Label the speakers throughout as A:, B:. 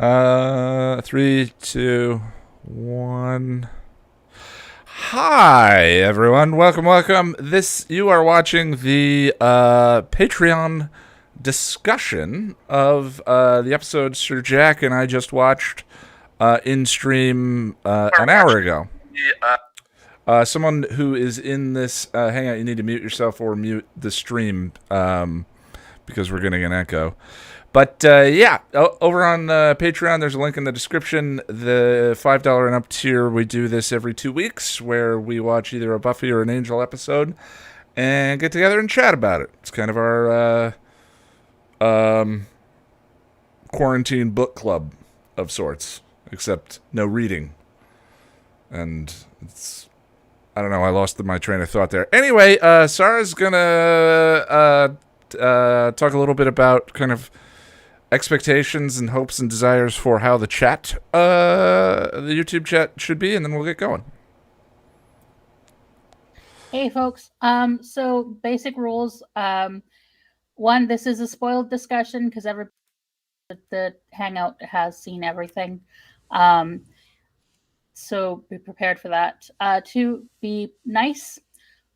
A: Three, two, one. Hi, everyone. Welcome. You are watching the Patreon discussion of the episode Sir Jack and I just watched in stream an hour ago. Someone who is in this hangout, you need to mute yourself or mute the stream because we're getting an echo. But over on Patreon, there's a link in the description. The $5 and up tier, we do this every 2 weeks, where we watch either a Buffy or an Angel episode and get together and chat about it. It's kind of our quarantine book club of sorts, except no reading. And I don't know, I lost my train of thought there. Anyway, Sarah's gonna talk a little bit about kind of expectations and hopes and desires for how the YouTube chat should be, and then we'll get going.
B: Hey folks, so basic rules. One, this is a spoiled discussion because the Hangout has seen everything. So be prepared for that. Two, be nice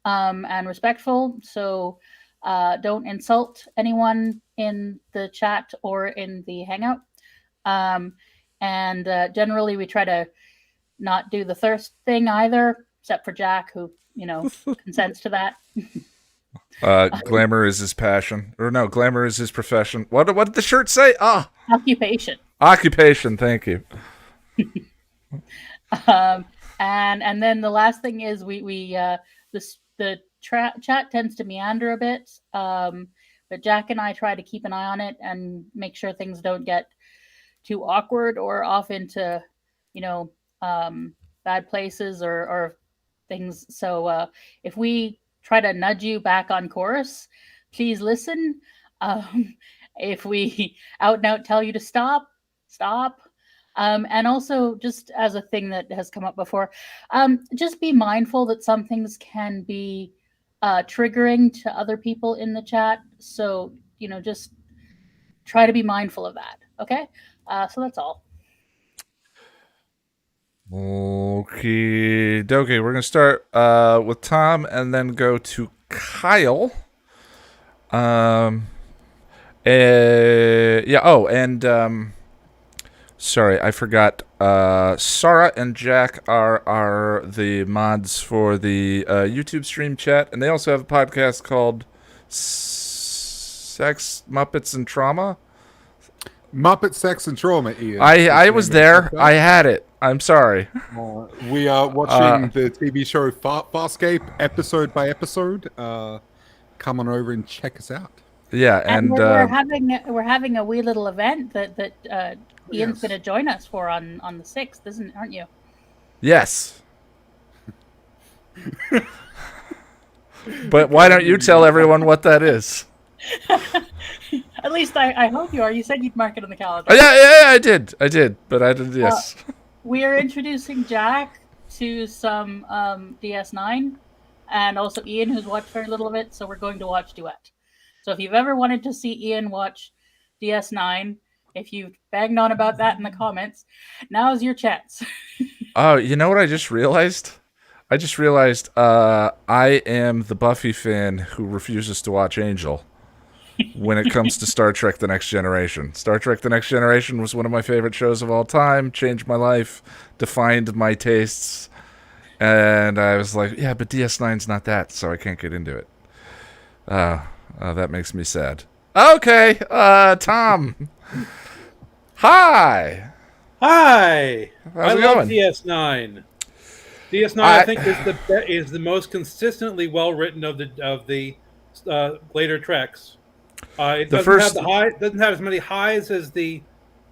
B: and respectful. So don't insult anyone in the chat or in the Hangout. And generally we try to not do the thirst thing either, except for Jack, who, consents to that.
A: Glamour is his passion. Or no, glamour is his profession. What did the shirt say?
B: Occupation.
A: Occupation, thank you.
B: And then the last thing is the chat tends to meander a bit, but Jack and I try to keep an eye on it and make sure things don't get too awkward or off into bad places or things. So if we try to nudge you back on course, please listen. If we out and out tell you to stop. And also, just as a thing that has come up before, just be mindful that some things can be triggering to other people in the chat. So, just try to be mindful of that. Okay? So that's all.
A: Okay, dokie. We're going to start with Tom and then go to Kyle. Sorry, I forgot. Sarah and Jack are the mods for the YouTube stream chat, and they also have a podcast called Sex, Muppets, and Trauma.
C: Muppet, Sex, and Trauma, Ian.
A: I was there. I had it. I'm sorry.
C: We are watching the TV show Farscape episode by episode. Come on over and check us out.
A: Yeah,
B: and we're having a wee little event that Ian's going to join us for on the 6th, aren't you?
A: Yes. But why don't you tell everyone what that is?
B: At least I hope you are. You said you'd mark it on the calendar.
A: Yeah, I did. But I did, yes.
B: We are introducing Jack to some DS9, and also Ian, who's watched very little of it, so we're going to watch Duet. So if you've ever wanted to see Ian watch DS9, if you've banged on about that in the comments, now's your chance.
A: Oh, you know what I just realized? I am the Buffy fan who refuses to watch Angel when it comes to Star Trek The Next Generation. Star Trek The Next Generation was one of my favorite shows of all time, changed my life, defined my tastes, and I was like, yeah, but DS9's not that, so I can't get into it. That makes me sad. Okay, Tom. Hi.
D: Hi.
A: How's it
D: love
A: going?
D: DS9. DS9, I think, is the most consistently well written of the later Treks. It doesn't have as many highs as the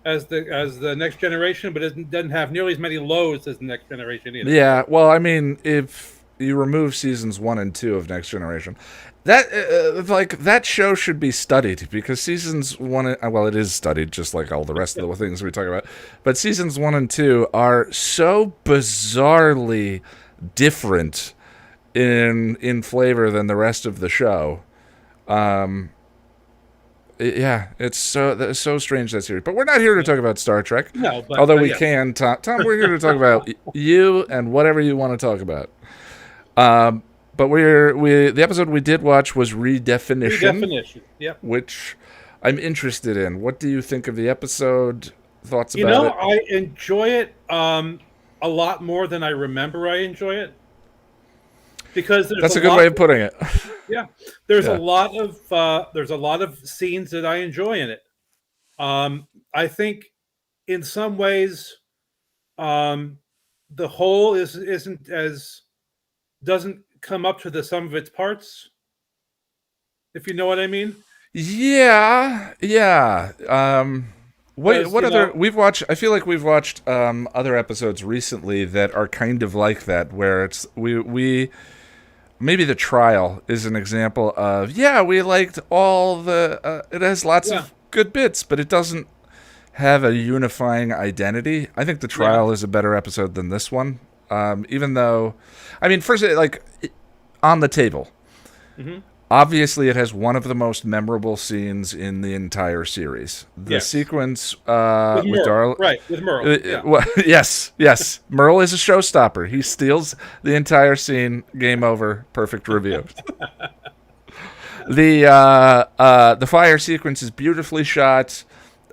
D: Next Generation, but it doesn't have nearly as many lows as the Next Generation either.
A: Yeah, well, I mean, if you remove seasons 1 and 2 of Next Generation, that show should be studied, because seasons 1 it is studied just like all the rest of the things we talk about, but seasons 1 and 2 are so bizarrely different in flavor than the rest of the show. it's so strange, that series. But we're not here to talk about Star Trek.
D: No, but
A: although we can, Tom, we're here to talk about you and whatever you want to talk about. But the episode we did watch was Redefinition.
D: Yep.
A: Which I'm interested in. What do you think of the episode? Thoughts about it?
D: I enjoy it a lot more than I remember I enjoy it. Because
A: that's a good way of putting it.
D: Yeah, there's a lot of scenes that I enjoy in it. I think in some ways, the whole doesn't come up to the sum of its parts. If you know what I mean.
A: Yeah. What other we've watched? I feel like we've watched other episodes recently that are kind of like that, where it's we maybe The Trial is an example of we liked all the it has lots of good bits, but it doesn't have a unifying identity. I think The Trial is a better episode than this one, even though, I mean, first, like, on the table. Mm-hmm. Obviously, it has one of the most memorable scenes in the entire series. The sequence with Darla.
D: Right, with Merle.
A: Yes. Merle is a showstopper. He steals the entire scene. Game over. Perfect review. The fire sequence is beautifully shot.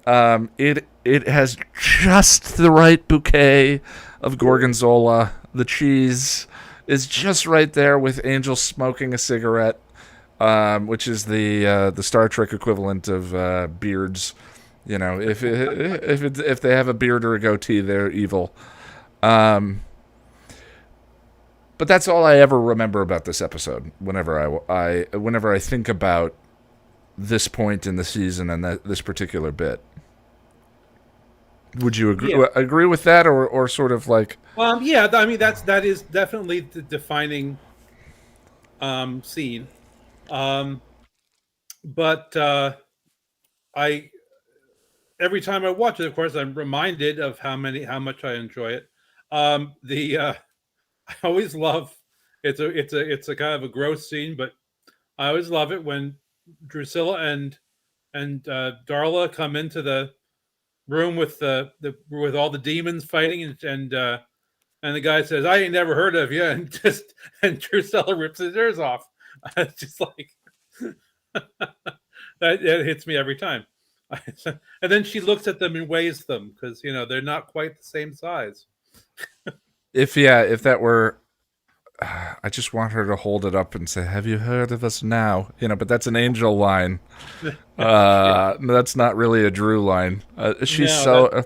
A: It has just the right bouquet of gorgonzola. The cheese is just right there with Angel smoking a cigarette. Which is the Star Trek equivalent of beards. You know, if they have a beard or a goatee, they're evil. But that's all I ever remember about this episode. Whenever I think about this point in the season and this particular bit, would you agree with that, or sort of like?
D: I mean that is definitely the defining scene. But I every time I watch it, of course, I'm reminded of how much I enjoy it. I always love it's a kind of a gross scene, but I always love it when Drusilla and Darla come into the room with with all the demons fighting, and the guy says, "I ain't never heard of you," and Drusilla rips his ears off. It's just like that hits me every time. And then she looks at them and weighs them because they're not quite the same size.
A: If that were, I just want her to hold it up and say, "Have you heard of us now?" But that's an Angel line. That's not really a Drew line. She's so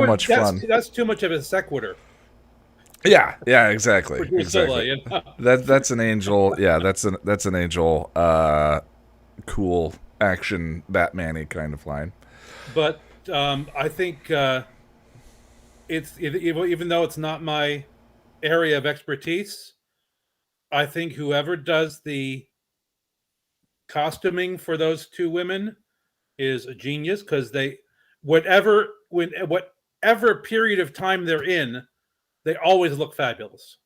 A: much fun.
D: That's too much of a sequitur.
A: Yeah, exactly. Exactly. That's an Angel. Yeah, that's an Angel. Cool action Batman-y kind of line.
D: But I think it's even though it's not my area of expertise, I think whoever does the costuming for those two women is a genius, because whatever period of time they're in, they always look fabulous.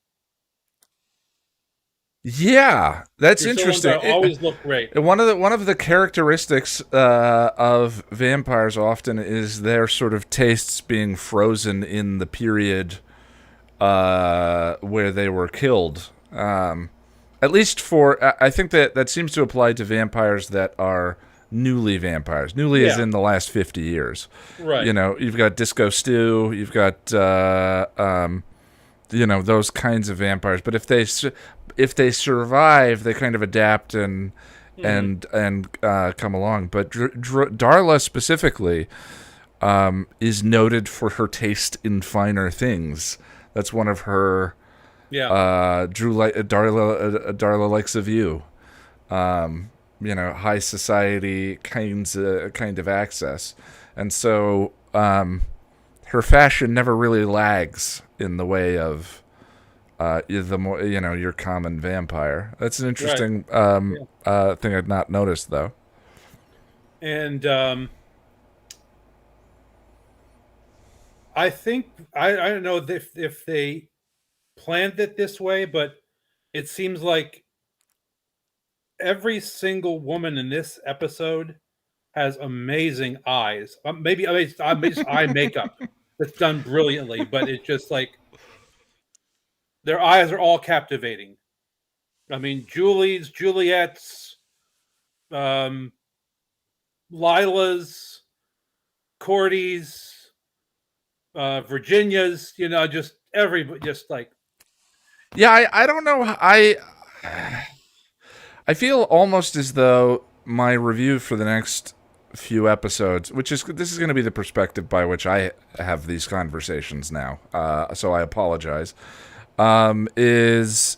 A: Yeah, that's interesting.
D: Always look great.
A: One of the characteristics of vampires often is their sort of tastes being frozen in the period where they were killed. At least I think that seems to apply to vampires that are newly vampires. Newly is in the last 50 years.
D: Right.
A: You've got Disco Stew. You've got those kinds of vampires. But if they survive, they kind of adapt and come along. But Darla specifically is noted for her taste in finer things. That's one of her. Yeah. Darla likes a view. High society kind of access, and so her fashion never really lags in the way of your common vampire. That's an interesting thing I'd not noticed, though.
D: And I think I don't know if they planned it this way, but it seems like every single woman in this episode has amazing eyes. Maybe eye makeup that's done brilliantly, but it's just like their eyes are all captivating. I mean, Julie's, Juliet's, Lila's, Cordy's, Virginia's, just everybody, just like.
A: Yeah, I don't know. I feel almost as though my review for the next few episodes, this is going to be the perspective by which I have these conversations now, so I apologize, is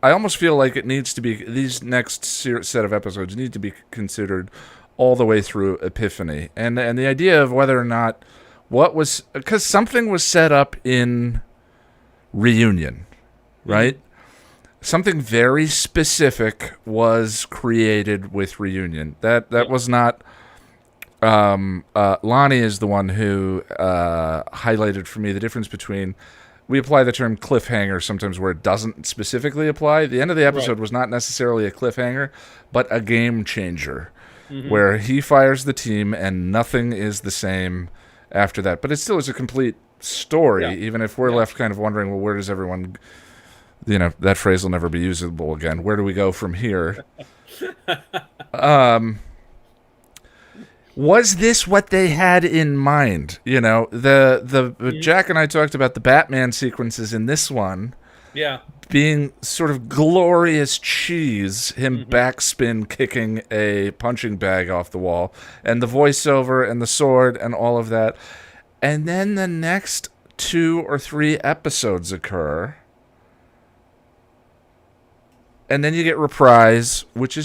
A: I almost feel like it needs to be, these next set of episodes need to be considered all the way through Epiphany. And the idea of whether or not because something was set up in Reunion, right? Something very specific was created with Reunion. That was not. Lonnie is the one who highlighted for me the difference between. We apply the term cliffhanger sometimes where it doesn't specifically apply. The end of the episode was not necessarily a cliffhanger, but a game changer, where he fires the team and nothing is the same after that. But it still is a complete story, even if we're left kind of wondering, well, where does everyone? That phrase will never be usable again. Where do we go from here? Was this what they had in mind? The Jack and I talked about the Batman sequences in this one.
D: Yeah.
A: Being sort of glorious cheese, him backspin kicking a punching bag off the wall, and the voiceover and the sword and all of that. And then the next 2 or 3 episodes occur. And then you get Reprise, which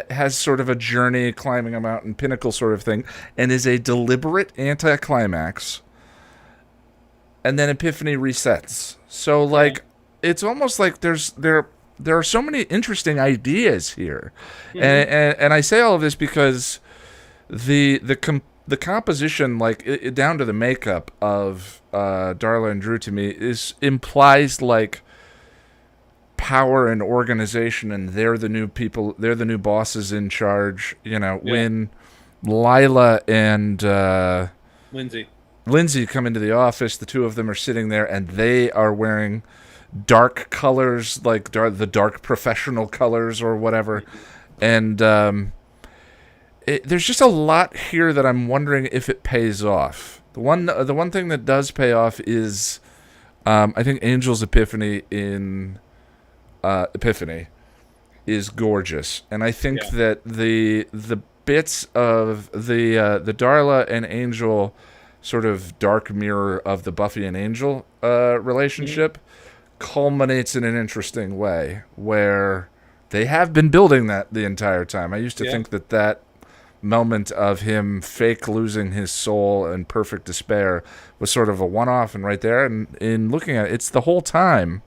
A: has sort of a journey climbing a mountain pinnacle sort of thing, and is a deliberate anticlimax. And then Epiphany resets. So it's almost like there are so many interesting ideas here, and I say all of this because the composition, down to the makeup of Darla and Drew, to me implies power and organization, and they're the new people, they're the new bosses in charge. When Lila and Lindsay come into the office, the two of them are sitting there and they are wearing dark colors, the dark professional colors or whatever. And there's just a lot here that I'm wondering if it pays off. The one thing that does pay off is I think Angel's Epiphany in Epiphany is gorgeous, and I think that the bits of the Darla and Angel sort of dark mirror of the Buffy and Angel relationship culminates in an interesting way, where they have been building that the entire time. I used to think that moment of him fake losing his soul in perfect despair was sort of a one-off, and right there, and in looking at it, it's the whole time.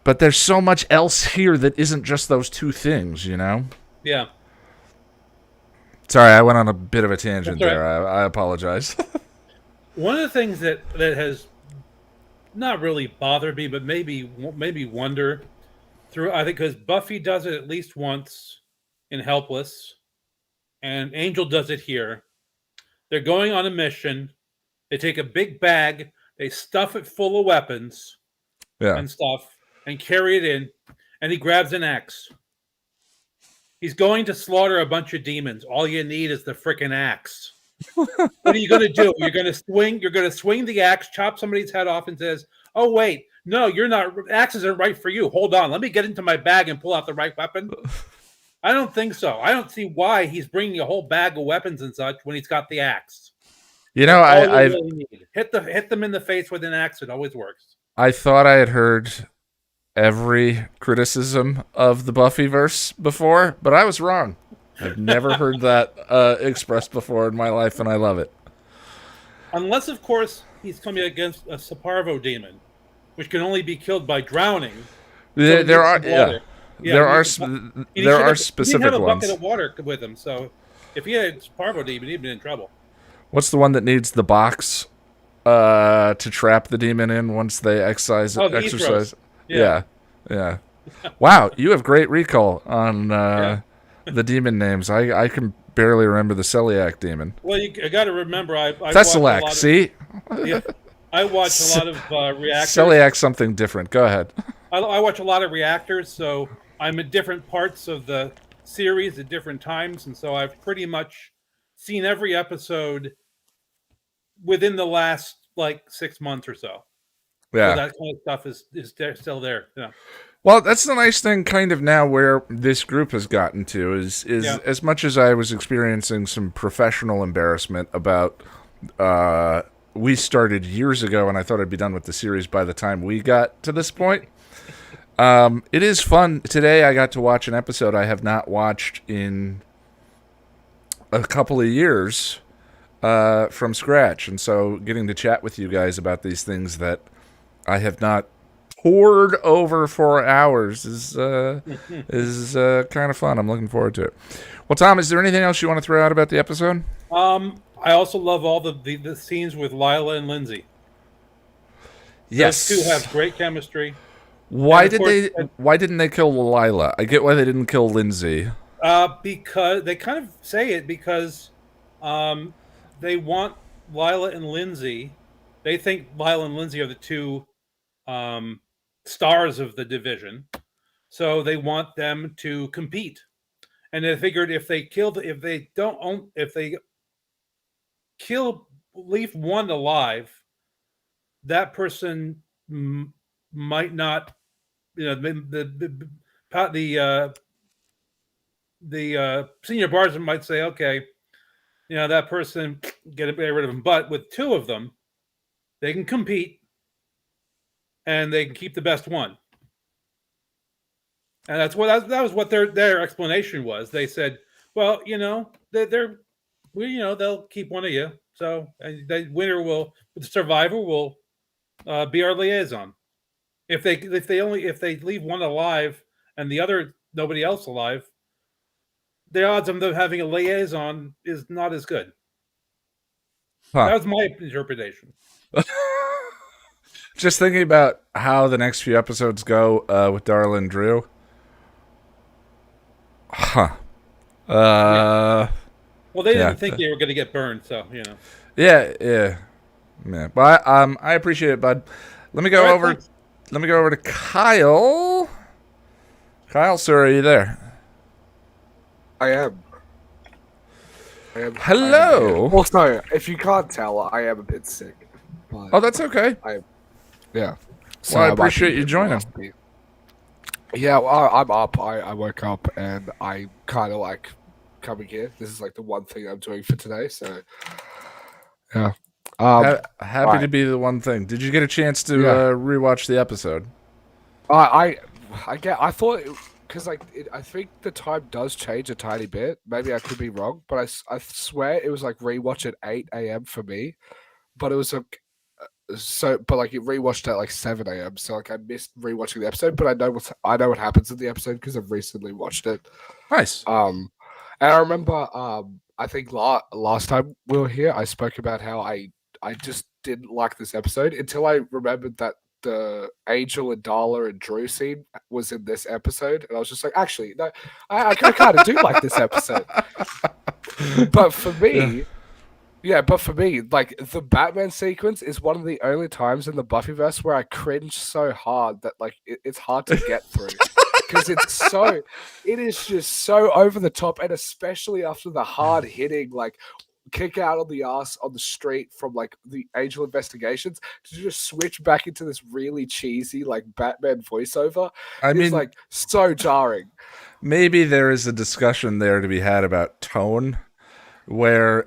A: But there's so much else here that isn't just those two things,
D: Yeah.
A: Sorry, I went on a bit of a tangent there. I apologize.
D: One of the things that has not really bothered me, but maybe wonder through, I think, because Buffy does it at least once in Helpless, and Angel does it here. They're going on a mission. They take a big bag. They stuff it full of weapons and stuff, and carry it in, and he grabs an axe. He's going to slaughter a bunch of demons. All you need is the frickin' axe. What are you going to do? You're going to swing the axe, chop somebody's head off, and says, "Oh wait, no, you're not. Axes aren't right for you. Hold on, let me get into my bag and pull out the right weapon." I don't think so. I don't see why he's bringing a whole bag of weapons and such when he's got the axe.
A: I
D: really need. Hit them in the face with an axe. It always works.
A: I thought I had heard every criticism of the Buffyverse before, but I was wrong. I've never heard that expressed before in my life, and I love it.
D: Unless, of course, he's coming against a Saparvo demon, which can only be killed by drowning.
A: There are specific
D: He didn't have a
A: ones.
D: bucket of water with him, so if he had a Saparvo demon, he'd be in trouble.
A: What's the one that needs the box to trap the demon in once they exercise?
D: Eastros.
A: Yeah. Wow, you have great recall on the demon names. I can barely remember the celiac demon.
D: Well, you got to remember, I
A: Thessalac, see?
D: Yeah, I watch a lot of reactors.
A: Celiac something different. Go ahead.
D: I watch a lot of reactors, so I'm at different parts of the series at different times, and so I've pretty much seen every episode within the last 6 months or so.
A: Yeah,
D: so that kind of stuff is still there. Yeah.
A: Well, that's the nice thing kind of now where this group has gotten to is as much as I was experiencing some professional embarrassment about we started years ago and I thought I'd be done with the series by the time we got to this point. It is fun. Today I got to watch an episode I have not watched in a couple of years from scratch. And so getting to chat with you guys about these things that I have not poured over for hours is kind of fun. I'm looking forward to it. Well, Tom, is there anything else you want to throw out about the episode?
D: I also love all the scenes with Lila and Lindsay.
A: Yes,
D: those two have great chemistry.
A: Why didn't they kill Lila? I get why they didn't kill Lindsay.
D: Because they kind of say it because they want Lila and Lindsay. They think Lila and Lindsay are the two stars of the division, so they want them to compete. And they figured if they leave one alive, that person might not, the senior bardsman might say, okay, that person, get rid of him. But with two of them, they can compete and they can keep the best one. And that was what their explanation was. They said, well, they'll keep one of you. So the winner the survivor will be our liaison. If they leave one alive and the other nobody else alive, the odds of them having a liaison is not as good. Huh. That was my interpretation.
A: Just thinking about how the next few episodes go with Darla and Drew. Huh.
D: Yeah. Well, they didn't think they were going to get burned, so
A: Yeah. But I appreciate it, bud. Let me go over. Thanks. Let me go over to Kyle. Kyle, sir, are you there?
E: I am.
A: Hello.
E: Also, if you can't tell, I am a bit sick.
A: Oh, that's okay.
E: Yeah.
A: So I appreciate you joining.
E: Yeah, well, I'm up. I woke up and I kind of like coming here. This is like the one thing I'm doing for today. So, yeah.
A: Happy to be the one thing. Did you get a chance to rewatch the episode?
E: I thought because I think the time does change a tiny bit. Maybe I could be wrong, but I swear it was like rewatch at 8 a.m. for me. But it was like it rewatched at like 7 a.m. So like I missed rewatching the episode, but I know what happens in the episode because I've recently watched it.
A: Nice.
E: And I remember I think last time we were here, I spoke about how I just didn't like this episode until I remembered that the Angel and Darla and Drew scene was in this episode, and I was just like, actually, no, I kind of do like this episode. But for me, like the Batman sequence is one of the only times in the Buffyverse where I cringe so hard that like it's hard to get through because it is just so over the top, and especially after the hard hitting like kick out on the ass on the street from like the Angel investigations to just switch back into this really cheesy like Batman voiceover. I mean, like so jarring.
A: Maybe there is a discussion there to be had about tone, where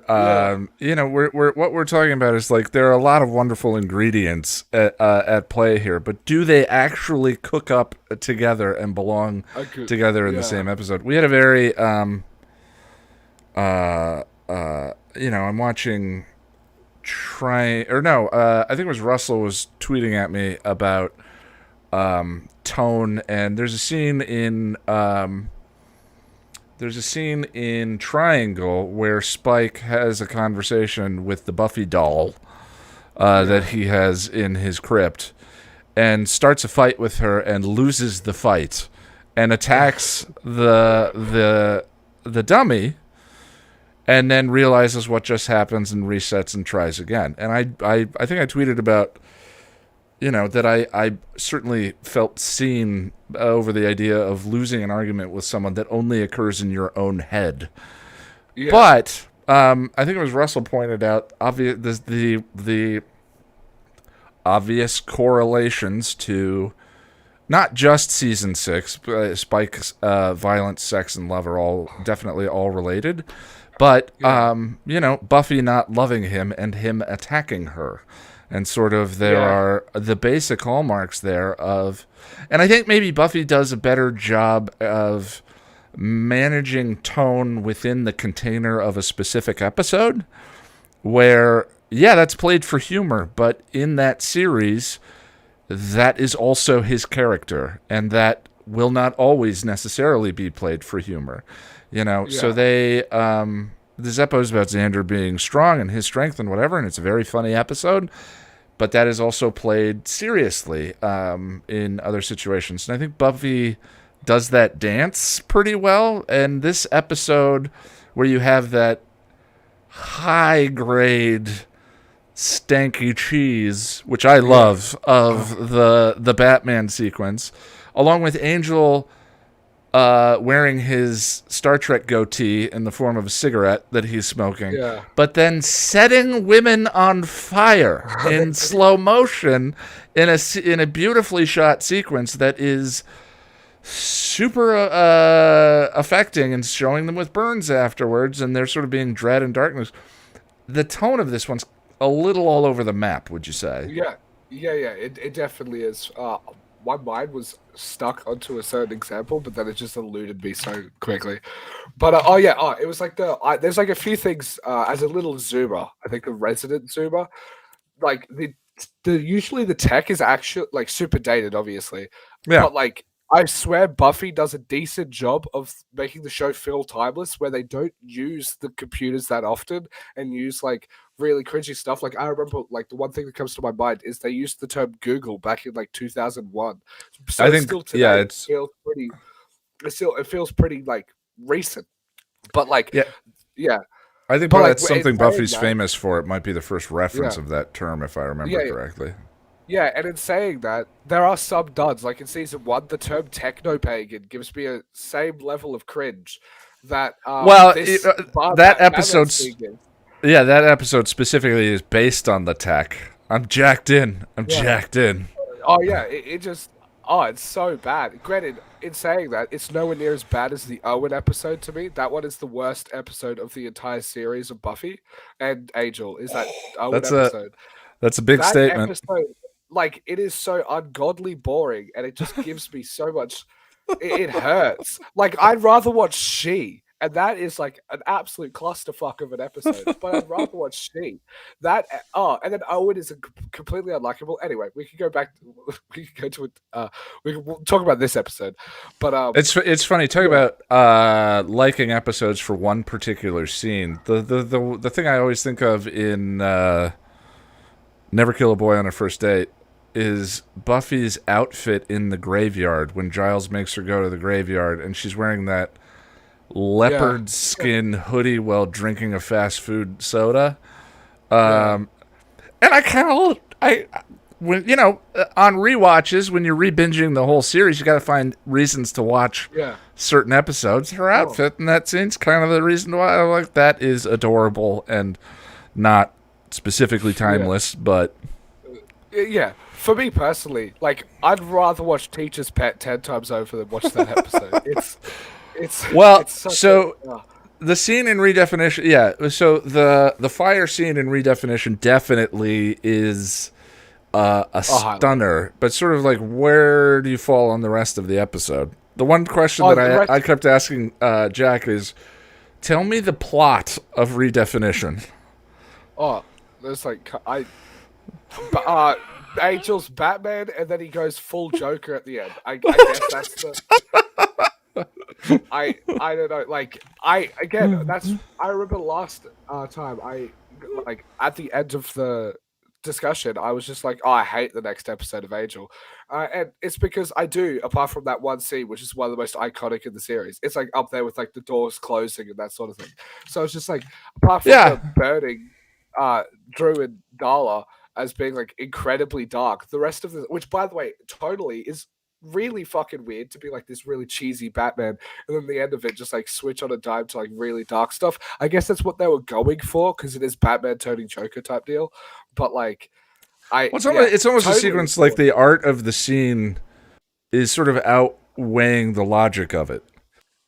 A: we're what we're talking about is like there are a lot of wonderful ingredients at play here, but do they actually cook up together and belong together in the same episode? We had a very I'm watching I think it was Russell was tweeting at me about tone, and there's a scene in Triangle where Spike has a conversation with the Buffy doll that he has in his crypt and starts a fight with her and loses the fight and attacks the the dummy, and then realizes what just happens and resets and tries again. And I think I tweeted about, that I certainly felt seen over the idea of losing an argument with someone that only occurs in your own head. Yeah. But I think it was Russell pointed out the obvious correlations to not just season 6, but Spike's violence, sex, and love are definitely all related. But, Buffy not loving him and him attacking her. And sort of there are the basic hallmarks there of... And I think maybe Buffy does a better job of managing tone within the container of a specific episode where, that's played for humor. But in that series, that is also his character. And that will not always necessarily be played for humor. So they... this episode is about Xander being strong and his strength and whatever, and it's a very funny episode. But that is also played seriously in other situations. And I think Buffy does that dance pretty well. And this episode where you have that high-grade stanky cheese, which I love, of the Batman sequence, along with Angel... wearing his Star Trek goatee in the form of a cigarette that he's smoking, but then setting women on fire in slow motion in a beautifully shot sequence that is super affecting and showing them with burns afterwards, and they're sort of being dread and darkness. The tone of this one's a little all over the map, would you say?
E: Yeah. It definitely is. My mind was stuck onto a certain example, but then it just eluded me so quickly. But it was like there's like a few things as a little zoomer. I think the resident zoomer, like usually the tech is actually like super dated, obviously. Yeah. But like I swear Buffy does a decent job of making the show feel timeless, where they don't use the computers that often and use like really cringy stuff. Like I remember, like the one thing that comes to my mind is they used the term Google back in like 2001. So
A: I think
E: still today, it feels pretty like recent. But like
A: I think that's something Buffy's famous for. It might be the first reference of that term, if I remember correctly.
E: Yeah, and in saying that, there are some duds. Like in season 1, the term techno-pagan gives me a same level of cringe that
A: that episode specifically is based on the tech. I'm jacked in.
E: Oh yeah, it's so bad. Granted, in saying that, it's nowhere near as bad as the Owen episode to me. That one is the worst episode of the entire series of Buffy and Angel. Is that Owen episode?
A: That's a big statement.
E: Episode, like, it is so ungodly boring, and it just gives me so much. It hurts. Like, I'd rather watch She, and that is like an absolute clusterfuck of an episode. But I'd rather watch She. And then Owen is completely unlikable. Anyway, we can go back. We can go to it. We'll talk about this episode. But
A: it's funny. Talk about liking episodes for one particular scene. The thing I always think of in Never Kill a Boy on a First Date is Buffy's outfit in the graveyard when Giles makes her go to the graveyard, and she's wearing that leopard skin hoodie while drinking a fast food soda. And on rewatches, when you're rebinging the whole series, you got to find reasons to watch certain episodes. Her outfit in that scene's kind of the reason why I like that. Is adorable and not specifically timeless, but
E: for me personally, like, I'd rather watch Teacher's Pet 10 times over than watch that episode.
A: The scene in Redefinition, so the fire scene in Redefinition definitely is a stunner, but sort of like, where do you fall on the rest of the episode? The one question that I kept asking Jack is, tell me the plot of Redefinition.
E: There's like Angel's Batman, and then he goes full Joker at the end. I guess that's the. I don't know. Like I remember last time I like at the end of the discussion, I was just like, oh, I hate the next episode of Angel. And it's because I do, apart from that one scene, which is one of the most iconic in the series. It's like up there with like the doors closing and that sort of thing. So it's just like, apart from the burning Drew and Darla as being like incredibly dark, the rest of the, which by the way, totally is really fucking weird to be like this really cheesy Batman, and then the end of it just like switch on a dime to like really dark stuff. I guess that's what they were going for because it is Batman turning Joker type deal. But like,
A: it's almost totally a sequence like the art of the scene is sort of outweighing the logic of it.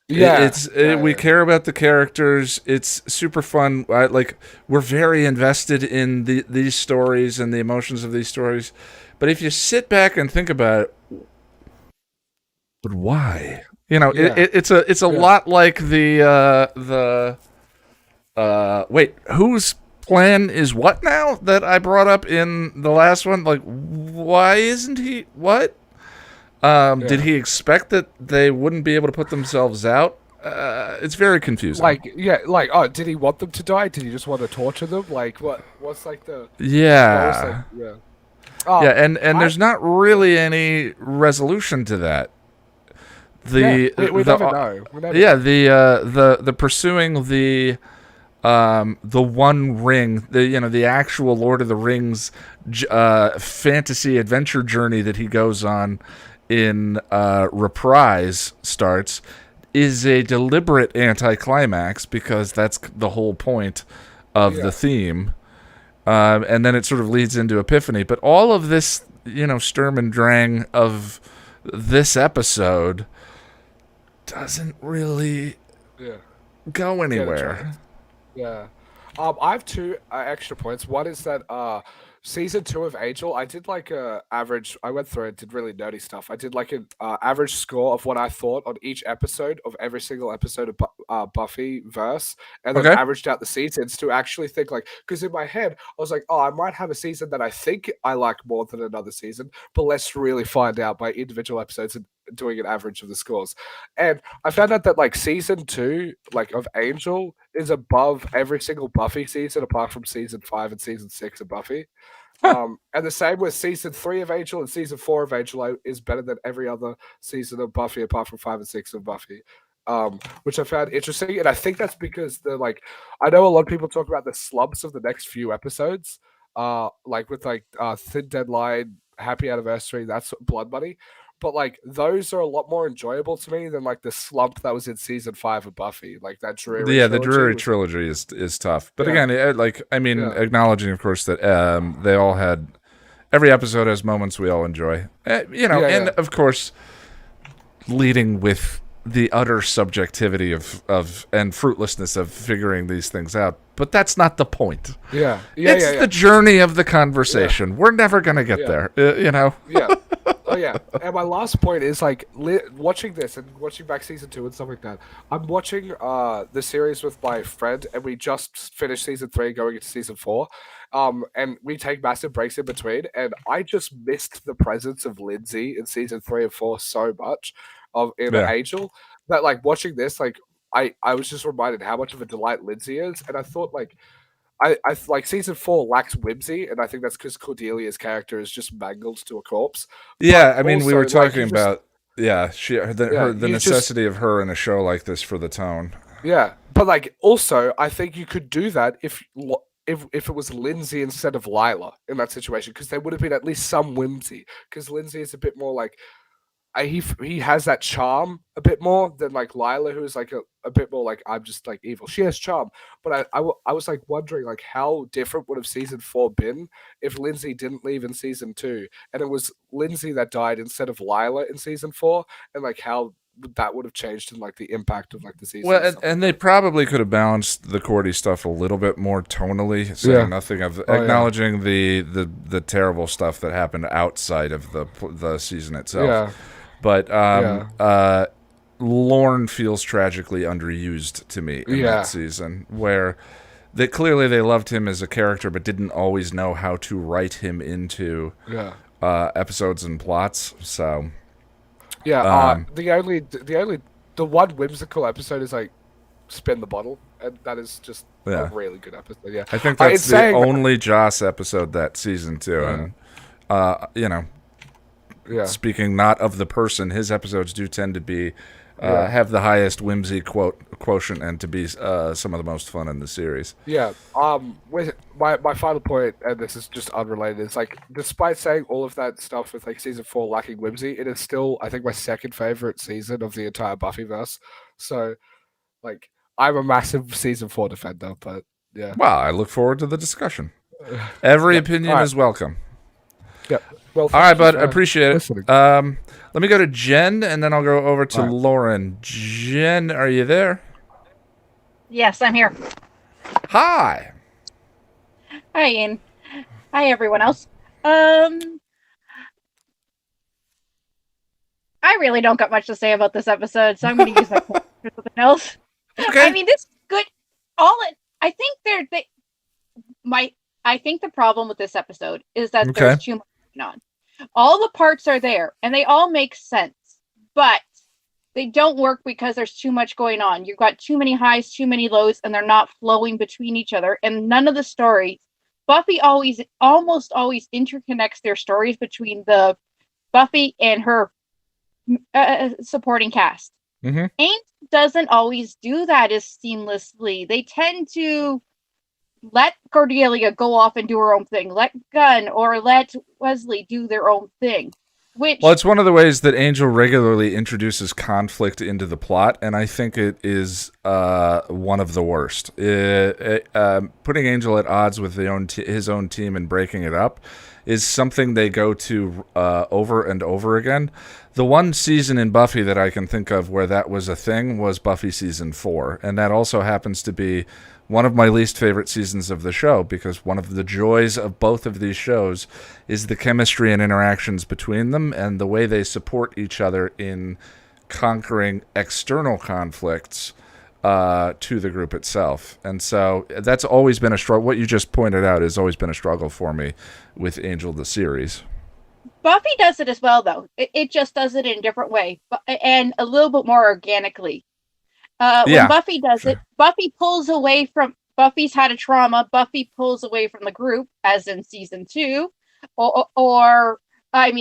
A: Yeah, we care about the characters. It's super fun. Like we're very invested in these stories and the emotions of these stories. But if you sit back and think about it, but why? It's a lot like the wait, whose plan is what now that I brought up in the last one? Like, why isn't he what? Did he expect that they wouldn't be able to put themselves out? It's very confusing.
E: Oh, did he want them to die? Did he just want to torture them? Like, what's like the...
A: And there's not really any resolution to that. We never know. The pursuing the One Ring, the actual Lord of the Rings fantasy adventure journey that he goes on in Reprise starts is a deliberate anticlimax because that's the whole point of the theme. And then it sort of leads into Epiphany. But all of this, Sturm and Drang of this episode doesn't really go anywhere.
E: I have two extra points. One is that season 2 of Angel, I did like a average. I went through it, did really nerdy stuff. I did like an average score of what I thought on each episode of every single episode of Buffy verse, and then averaged out the seasons to actually think like, because in my head I was like, oh, I might have a season that I think I like more than another season, but let's really find out by individual episodes and doing an average of the scores. And I found out that like season 2 like of Angel is above every single Buffy season apart from season 5 and season 6 of Buffy. And the same with season 3 of Angel, and season 4 of Angel is better than every other season of Buffy apart from 5 and 6 of Buffy. Which I found interesting, and I think that's because I know a lot of people talk about the slumps of the next few episodes, like with Thin Deadline, Happy Anniversary, that's Blood Money. But like those are a lot more enjoyable to me than like the slump that was in season 5 of Buffy, like that Drury.
A: Yeah, the Drury trilogy is tough. But again, acknowledging of course that they all had every episode has moments we all enjoy. And of course, leading with the utter subjectivity of and fruitlessness of figuring these things out. But that's not the point. It's the journey of the conversation. We're never gonna get there.
E: Oh yeah, and my last point is like watching this and watching back season 2 and stuff like that. I'm watching the series with my friend, and we just finished season 3, going into season 4. And we take massive breaks in between, and I just missed the presence of Lindsay in season 3 and 4 so much in Angel that like watching this, like I was just reminded how much of a delight Lindsay is, and I thought like. I like season 4 lacks whimsy, and I think that's because Cordelia's character is just mangled to a corpse.
A: Yeah, I mean, also, we were talking about the necessity of her in a show like this for the tone.
E: Yeah, but like also, I think you could do that if it was Lindsay instead of Lila in that situation, because there would have been at least some whimsy. Because Lindsay is a bit more like. He has that charm a bit more than like Lila, who is like a bit more like I'm just like evil. She has charm, but I was like wondering like how different would have season 4 been if Lindsay didn't leave in season 2 and it was Lindsay that died instead of Lila in season 4, and like how that would have changed in like the impact of like the season.
A: Well, and they probably could have balanced the Cordy stuff a little bit more tonally, saying nothing of acknowledging the terrible stuff that happened outside of the season itself. Yeah. But Lorne feels tragically underused to me in that season, where clearly they loved him as a character, but didn't always know how to write him into episodes and plots. So
E: the one whimsical episode is like Spin the Bottle, and that is just a really good episode. Yeah,
A: I think that's the only Joss episode that season too, and speaking not of the person, his episodes do tend to be have the highest whimsy quotient and to be some of the most fun in the series.
E: Yeah. With my final point, and this is just unrelated, is like despite saying all of that stuff with like season 4 lacking whimsy, it is still I think my second favorite season of the entire Buffyverse. So, like, I'm a massive season 4 defender, but yeah.
A: Well, I look forward to the discussion. Every opinion is welcome.
E: Yep. Well,
A: all right, bud. Appreciate it. Let me go to Jen, and then I'll go over to Lauren. Jen, are you there?
F: Yes, I'm here.
A: Hi.
F: Hi, Ian. Hi, everyone else. I really don't got much to say about this episode, so I'm going to use that for something else.
A: Okay.
F: I mean, this is good. I think the problem with this episode is that there's too much going on. All the parts are there, and they all make sense, but they don't work because there's too much going on. You've got too many highs, too many lows, and they're not flowing between each other. And none of the stories, Buffy almost always interconnects their stories between the Buffy and her supporting cast.
A: Mm-hmm.
F: Ain't doesn't always do that as seamlessly. They tend to let Cordelia go off and do her own thing. Let Gunn or let Wesley do their own thing. Well,
A: it's one of the ways that Angel regularly introduces conflict into the plot, and I think it is one of the worst. Putting Angel at odds with his own team and breaking it up is something they go to over and over again. The one season in Buffy that I can think of where that was a thing was Buffy season 4, and that also happens to be one of my least favorite seasons of the show, because one of the joys of both of these shows is the chemistry and interactions between them and the way they support each other in conquering external conflicts to the group itself. And so that's always been a struggle. What you just pointed out has always been a struggle for me with Angel the series.
F: Buffy does it as well, though. It just does it in a different way and a little bit more organically. When Buffy does it, Buffy pulls away from Buffy's had a trauma. Buffy pulls away from the group, as in season 2, or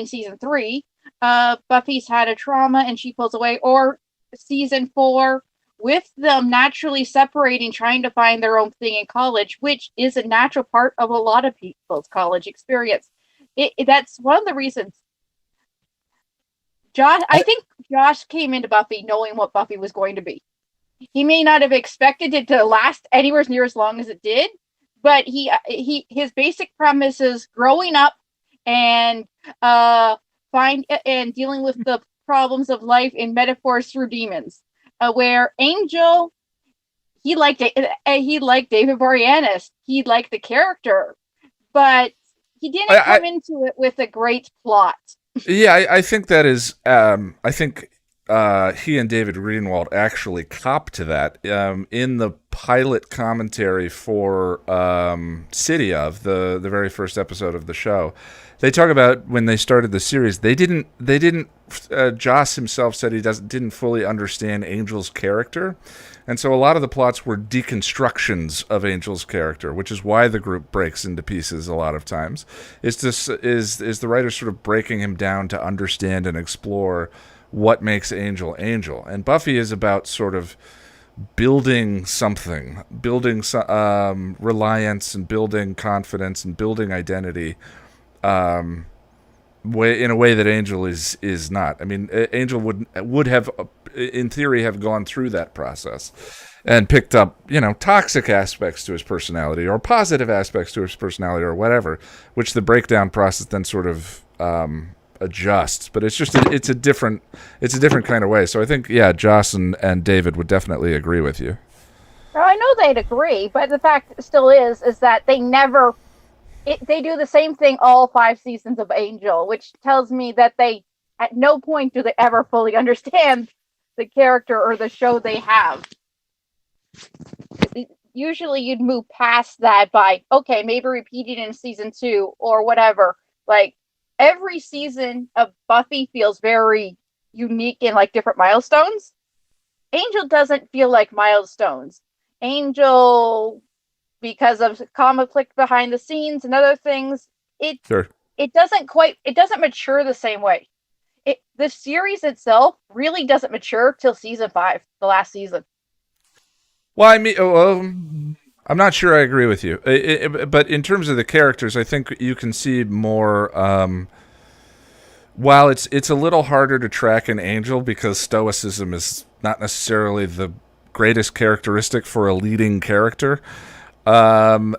F: season 3. Buffy's had a trauma and she pulls away, or season 4, with them naturally separating, trying to find their own thing in college, which is a natural part of a lot of people's college experience. That's one of the reasons. I think Josh came into Buffy knowing what Buffy was going to be. He may not have expected it to last anywhere near as long as it did, but his basic premise is growing up and dealing with the problems of life in metaphors through demons. Where Angel, he liked David Boreanaz, he liked the character, but he didn't come into it with a great plot.
A: Yeah, I think that is. I think he and David Greenwald actually copped to that in the pilot commentary for City of the very first episode of the show. They talk about when they started the series. They didn't. Joss himself said he didn't fully understand Angel's character, and so a lot of the plots were deconstructions of Angel's character, which is why the group breaks into pieces a lot of times. Is the writer sort of breaking him down to understand and explore what makes Angel Angel. And Buffy is about sort of building something, building reliance and building confidence and building identity in a way that Angel is not. I mean, Angel would have, in theory, have gone through that process and picked up, toxic aspects to his personality or positive aspects to his personality or whatever, which the breakdown process then sort of adjusts. But it's just it's a different kind of way. So I think Joss and David would definitely agree with you.
F: Well, I know they'd agree, but the fact still is that they never. They do the same thing all 5 seasons of Angel, which tells me that they, at no point do they ever fully understand the character or the show they have. Usually you'd move past that by, okay, maybe repeating in season 2 or whatever. Like, every season of Buffy feels very unique in, like, different milestones. Angel doesn't feel like milestones. Angel because of conflict behind the scenes and other things, it doesn't mature the same way. The series itself really doesn't mature till season 5, the last season.
A: Well, I mean, I'm not sure I agree with you, but in terms of the characters, I think you can see more. While it's a little harder to track an Angel because stoicism is not necessarily the greatest characteristic for a leading character. I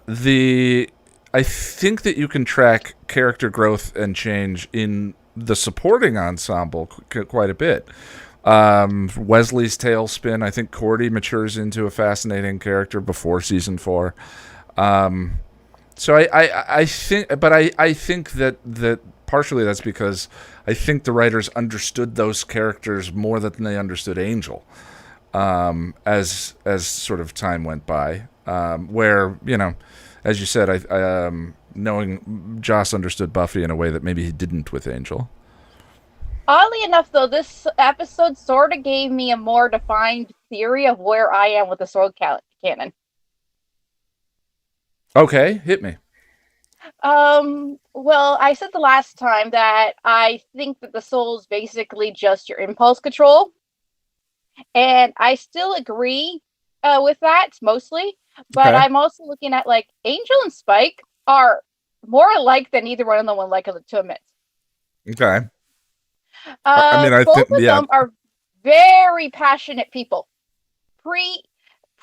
A: think that you can track character growth and change in the supporting ensemble quite a bit. Wesley's tailspin. I think Cordy matures into a fascinating character before season 4. So I think, but I think that partially that's because I think the writers understood those characters more than they understood Angel. As sort of time went by, where, you know, as you said, knowing Joss understood Buffy in a way that maybe he didn't with Angel.
F: Oddly enough, though, this episode sort of gave me a more defined theory of where I am with the sword canon.
A: Okay, hit me.
F: Well, I said the last time that I think that the soul is basically just your impulse control. And I still agree with that, mostly. But okay. I'm also looking at, like, Angel and Spike are more alike than either one of them would like to admit.
A: Okay.
F: Both of them are very passionate people.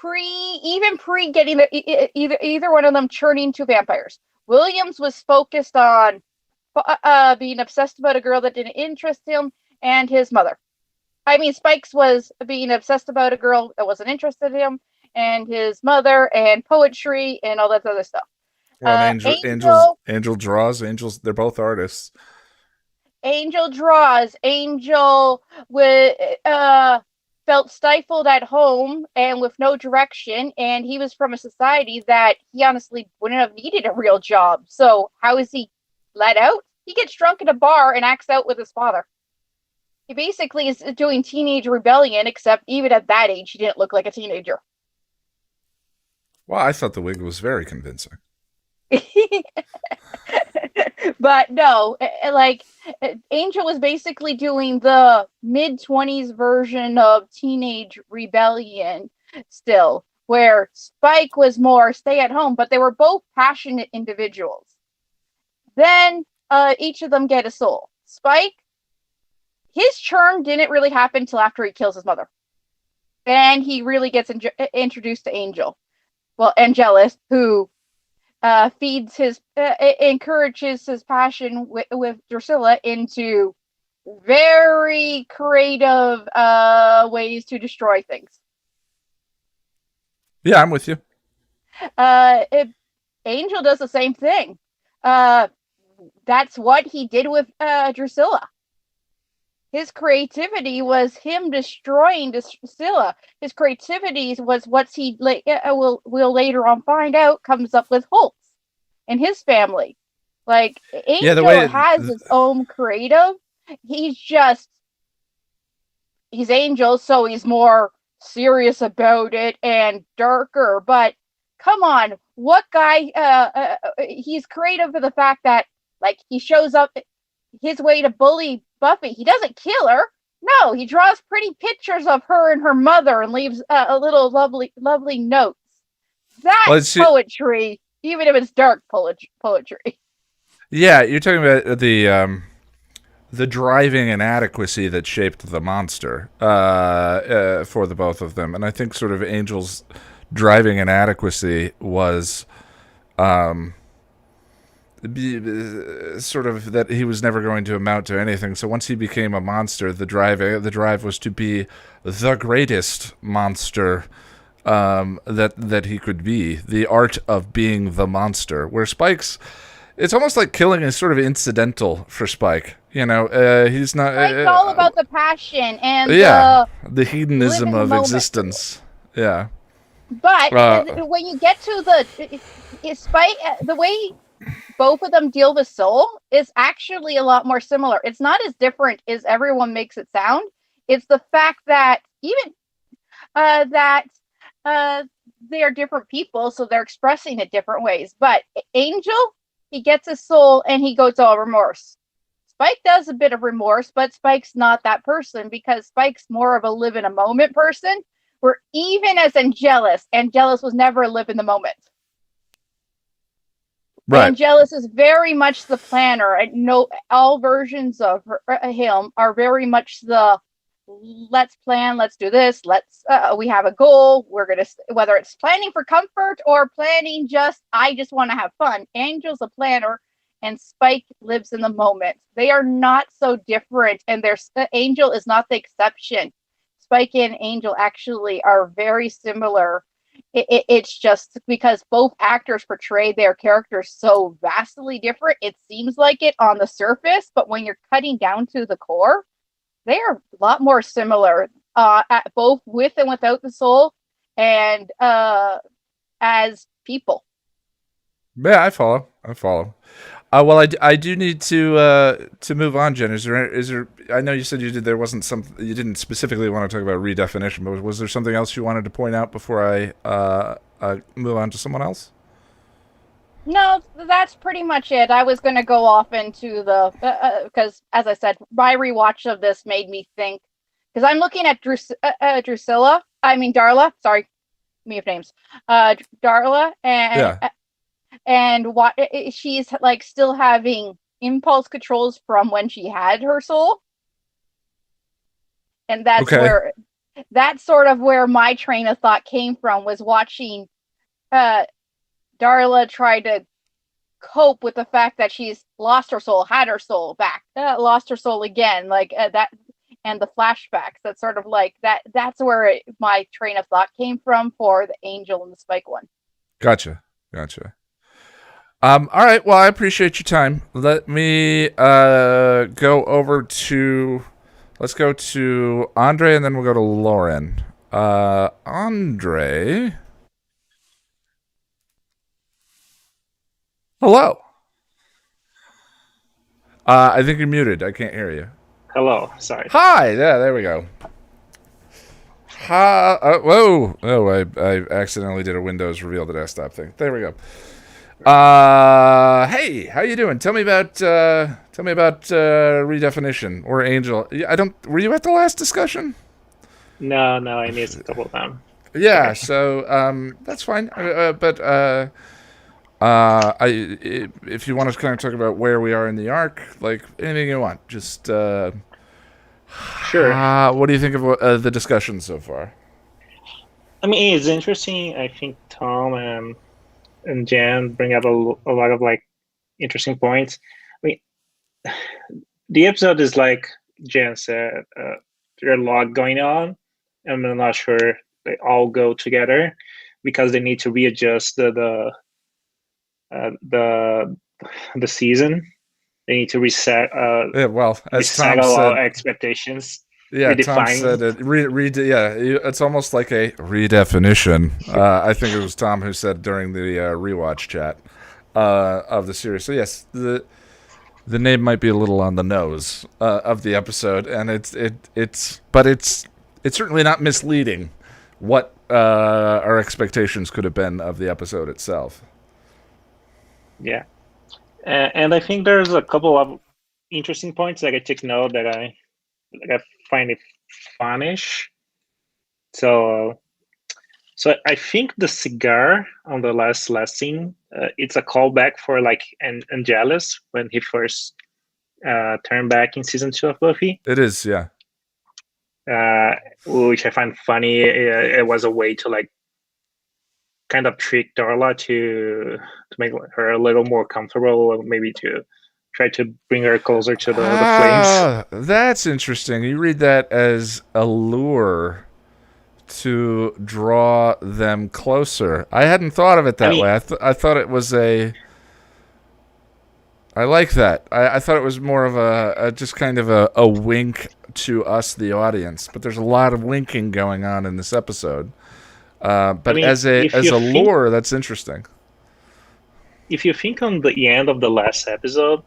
F: Even pre getting either one of them turning to vampires. Williams was focused on being obsessed about a girl that didn't interest him and his mother. I mean, Spikes was being obsessed about a girl that wasn't interested in him and his mother and poetry and all that other stuff.
A: Well, Angel draws. Angels, they're both artists.
F: Angel draws. Angel felt stifled at home and with no direction, and he was from a society that he honestly wouldn't have needed a real job. So how is he let out? He gets drunk at a bar and acts out with his father. He basically is doing teenage rebellion, except even at that age, he didn't look like a teenager.
A: Well, I thought the wig was very convincing.
F: But no, like, Angel was basically doing the mid-20s version of teenage rebellion still, where Spike was more stay-at-home, but they were both passionate individuals. Then each of them get a soul. Spike, his churn didn't really happen until after he kills his mother. And he really gets introduced to Angel. Well, Angelus, who encourages his passion with Drusilla into very creative ways to destroy things.
A: Yeah, I'm with you.
F: Angel does the same thing. That's what he did with Drusilla. His creativity was him destroying Drusilla. His creativity was what he will later on find out comes up with Holtz and his family. Like, Angel has his own creative. He's Angel, so he's more serious about it and darker. But come on, what guy? He's creative for the fact that, like, he shows up his way to bully Buffy. He doesn't kill her. No, he draws pretty pictures of her and her mother and leaves a little lovely notes. That's poetry, even if it's dark poetry.
A: Yeah, you're talking about the driving inadequacy that shaped the monster for the both of them, and I think sort of Angel's driving inadequacy was sort of that he was never going to amount to anything. So once he became a monster, the drive was to be the greatest monster that he could be. The art of being the monster. Where Spike's, it's almost like killing is sort of incidental for Spike. You know, he's not.
F: It's all about the passion and
A: the hedonism of existence. Yeah.
F: But when you get to Spike, the way both of them deal with soul is actually a lot more similar. It's not as different as everyone makes it sound. It's the fact that even they are different people, so they're expressing it different ways. But Angel, he gets his soul and he goes all remorse. Spike does a bit of remorse, but Spike's not that person because Spike's more of a live in a moment person. Where even as Angelus was never a live in the moment. Right. Angelus is very much the planner. I know all versions of him are very much the let's plan, let's do this, we have a goal, we're gonna, whether it's planning for comfort or planning I just want to have fun. Angel's a planner and Spike lives in the moment. They are not so different, and Angel is not the exception. Spike and Angel actually are very similar. It's just because both actors portray their characters so vastly different. It seems like it on the surface, but when you're cutting down to the core, they are a lot more similar, both with and without the soul, and as people.
A: Yeah, I follow. Well, I do need to move on, Jen. Is there? I know you said you didn't specifically want to talk about redefinition, but was there something else you wanted to point out before I move on to someone else?
F: No, that's pretty much it. I was going to go off into because, as I said, my rewatch of this made me think, because I'm looking at Darla. Sorry, me of names. Darla and what she's like still having impulse controls from when she had her soul, and that's sort of where my train of thought came from, was watching Darla try to cope with the fact that she's lost her soul, had her soul back, lost her soul again, that, and the flashbacks. That's sort of like that. That's where my train of thought came from for the Angel and the Spike one.
A: Gotcha. All right. Well, I appreciate your time. Let me go over to. Let's go to Andre, and then we'll go to Lauren. Andre. Hello. I think you're muted. I can't hear you.
G: Hello. Sorry.
A: Hi. Yeah, there we go. Whoa. Oh, I accidentally did a Windows reveal to desktop thing. There we go. Hey, how you doing? Tell me about redefinition or Angel. Were you at the last discussion?
G: No, I missed a couple of them.
A: Yeah, so that's fine. If you want to kind of talk about where we are in the arc, like anything you want, just
G: sure.
A: What do you think of the discussion so far?
G: I mean, it's interesting. I think Tom and Jan bring up a lot of like interesting points. I mean, the episode is like Jan said, there are a lot going on, and I'm not sure they all go together because they need to readjust the season. They need to reset.
A: As Tom said,
G: expectations.
A: Yeah, Tom said it. It's almost like a redefinition. I think it was Tom who said during the rewatch chat of the series. So yes, the name might be a little on the nose of the episode, and it's certainly not misleading what our expectations could have been of the episode itself.
G: Yeah, and I think there's a couple of interesting points that I took note that I find it funnish. So I think the cigar on the last scene, it's a callback for like Angelus when he first turned back in season 2 of Buffy.
A: It is, yeah.
G: Which I find funny. It was a way to like kind of trick Darla to make her a little more comfortable, maybe to try to bring her closer to the flames.
A: That's interesting. You read that as a lure to draw them closer. I hadn't thought of it that way. I thought it was I like that. I thought it was more of a just kind of a wink to us, the audience. But there's a lot of winking going on in this episode. But as a lure, that's interesting.
G: If you think on the end of the last episode,